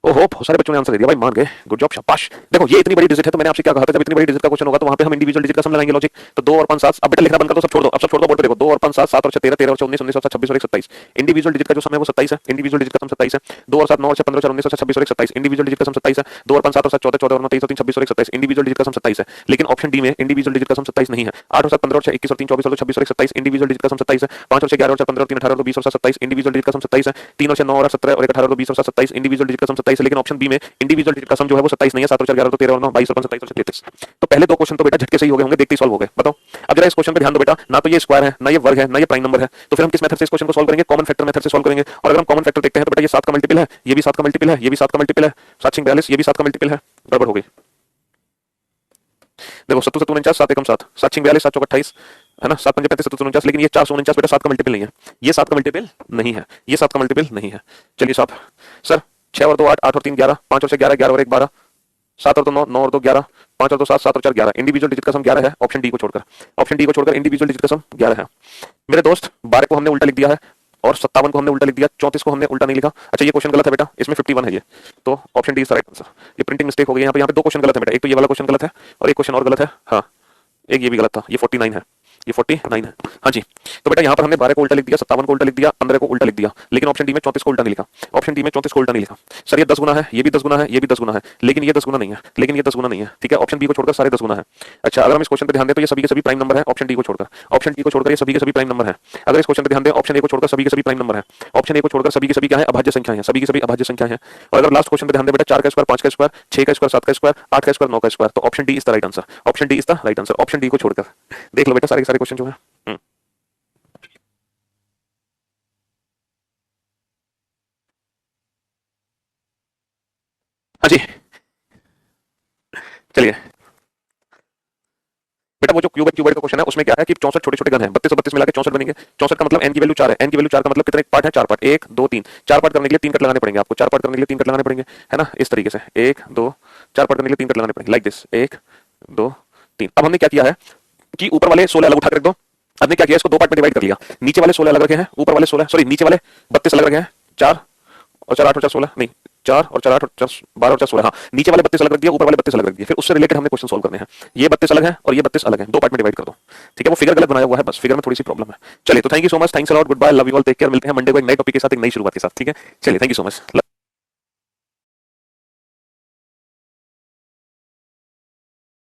ओहो, बहुत सारे बच्चों ने आंसर दे दिया भाई, मान गए, गुड जॉब, शाबाश। देखो ये इतनी बड़ी डिजिट है, तो मैंने आपसे क्या कहा था, जब इतनी बड़ी डिजिट का क्वेश्चन होगा तो वहां पे हम इंडिविजुअल डिजिट का सम लगाएंगे लॉजिक। तो 2 और 5 7, अब बेटा लिखना बंद कर दो, सब छोड़ दो, अब सब छोड़ दो, बोर्ड पे देखो। 2 और 5 7, 7 और 6 13, 13 और 6 19, 19 और 7 26 और 1 27। इंडिविजुअल डिजिट का जो सम है वो 27 है, इंडिविजुअल डिजिट का सम 27 है। 2 और 7 9 और 6 15 और 19 और 26 और 1 27, इंडिविजुअल डिजिट का सम 27 है। 2 और 5 7 और 7 14, 14 और 9 23 और 3 26 और 1 27, इंडिविजुअल डिजिट का सम 27 है। लेकिन ऑप्शन डी में इंडिविजुअल डिजिट का सम 27 नहीं है। 8 और 7 15 और 6 21 और 3 24 और 26 और 1 27, इंडिविजुअल डिजिट का सम 27 है। 5 और 6 11 और 4 15 और 3 18 और 20 और 7 27, इंडिविजुअल डिजिट का सम 27 है। 3 और 6 9 और 17 और 1 18 और 20 और 7 27, इंडिविजुअल डिजिट का सम 27 है। लेकिन ऑप्शन बी में इंडिविजुअल डिजिट का सम जो है वो 27 नहीं है। 7 और 4 11 तो 13 और 9 22 और 5 27 और 33। तो पहले दो क्वेश्चन तो बेटा झटके से ही हो गए होंगे, देखते ही सॉल्व हो गए। बताओ अब जरा इस क्वेश्चन पे ध्यान दो बेटा, ना तो ये स्क्वायर है, ना ये वर्ग है, ना ये प्राइम नंबर है। तो फिर हम किस मेथड से इस क्वेश्चन को सॉल्व करेंगे? कॉमन फैक्टर मेथड से सॉल्व करेंगे। और अगर हम कॉमन फैक्टर देखते हैं तो बेटा ये 7 का मल्टीपल है, ये भी 7 का मल्टीपल है, ये भी 7 का मल्टीपल है, 7 6 42, ये भी 7 का मल्टीपल है। गड़बड़ हो गई। देखो 7 7 49, 7 एकम 7, 7 6 42, 7 चौक 28, है ना, 7 5 35 7 49। लेकिन ये 449 बेटा 7 का मल्टीपल नहीं है, ये 7 का मल्टीपल नहीं है, ये 7 का मल्टीपल नहीं है। चलिए साहब, सर 6 और 2 8, 8 और 3 11, 5 और 6 11, 11 और 1 12, 7 और 2 9, 9 और 2 11, 5 और 2 7, 7 और 4 11। इंडिविजुअल डिजिट का सम 11 है, ऑप्शन डी को छोड़कर। ऑप्शन डी को छोड़कर इंडिविजुअल डिजिट का सम 11 है। मेरे दोस्त 12 को हमने उल्टा लिख दिया है और 57 को हमने उल्टा लिख दिया, 34 को हमने उल्टा नहीं लिखा। अच्छा ये क्वेश्चन गलत है बेटा, इसमें 51 है ये, तो option D is the right answer. ये प्रिंटिंग मिस्टेक हो गई यहाँ पे दो क्वेश्चन गलत है बेटा। एक तो ये वाला क्वेश्चन गलत है और एक क्वेश्चन और गलत है। हाँ एक ये भी गलत था, ये 49 है, ये 49 है। हाँ जी, तो बेटा यहाँ पर हमने 12 को उल्टा लिख दिया, 57 को उल्टा लिख दिया, 15 को उल्टा लिख दिया, लेकिन ऑप्शन डी में 34 को उल्टा नहीं लिखा। ऑप्शन डी में 34 को उल्टा नहीं लिखा। सर ये 10 गुना है, ये भी 10 गुना है, ये भी 10 गुना है, लेकिन ये 10 गुना नहीं है, लेकिन ये 10 गुना नहीं है, ठीक है। ऑप्शन बी को छोड़कर सारे 10 गुना है। अच्छा अगर हम इस क्वेश्चन पे ध्यान दें तो ये सभी के सभी प्राइम नंबर है, ऑप्शन डी को छोड़कर। ऑप्शन डी को छोड़कर ये सभी के सभी प्राइम नंबर है। अगर इस क्वेश्चन पे ध्यान दें, ऑप्शन ए को छोड़कर सभी के सभी प्राइम नंबर है। ऑप्शन ए को छोड़कर सभी के सभी क्या है? अभाज्य संख्या है, सभी की सभी अभाज्य संख्या है। और अगर लास्ट क्वेश्चन पे ध्यान दें बेटा, 4 का स्क्वायर, 5 का स्क्वायर, 6 का स्क्वायर, 7 का स्क्वायर, 8 का स्क्वायर, 9 का स्क्वायर, तो option D is the right answer. Option D is the right answer, option D को छोड़कर। देख लो बेटा सारे के सारे क्वेश्चन जो है। हाँ जी चलिए बेटा, वो जो क्यूब एंड क्यूबॉइड का क्वेश्चन है उसमें क्या है कि 64 छोटे छोटे घन है, 32 और 32 मिला के 64 बनेंगे। 64 का मतलब n की वैल्यू 4 है, n की वैल्यू 4 का मतलब कितने पार्ट है? 4 पार्ट, 1 2 3। 4 पार्ट करने के लिए 3 कट लगाने पड़ेंगे आपको, 4 पार्ट करने के लिए 3 कट लगाने पड़ेंगे, है ना, इस तरीके से 1 2 4 पार्ट करने के लिए 3 कट लगाने पड़ेंगे, लाइक दिस 1 2 3। अब हमने क्या किया है कि ऊपर वाले 16 अलग उठा कर रख दो। हमने क्या किया, इसको दो पार्ट में डिवाइड कर लिया। नीचे वाले 16 अलग रखे हैं, ऊपर वाले 16 सॉरी नीचे वाले 32 अलग रखे हैं। 4 और 4 8 और 4 16 नहीं, 4 और 4 8 और 4 12 और 4 16, हाँ नीचे वाले 32 अलग रख दिया, ऊपर वाले 32 अलग रख दिए। फिर उससे रिलेटेड हमने क्वेश्चन सॉल्व करने हैं। ये 32 अलग है और ये 32 अलग है, दो पार्ट में डिवाइड कर दो, ठीक है। वो फिगर गलत बनाया हुआ है, बस फिगर में थोड़ी सी प्रॉब्लम है। चलिए तो thank you so much, thanks a lot, goodbye, love you all, take care. मिलते हैं मंडे को एक नई टॉपिक के साथ, एक नई शुरुआत के साथ, ठीक है। चलिए थैंक यू सो मच।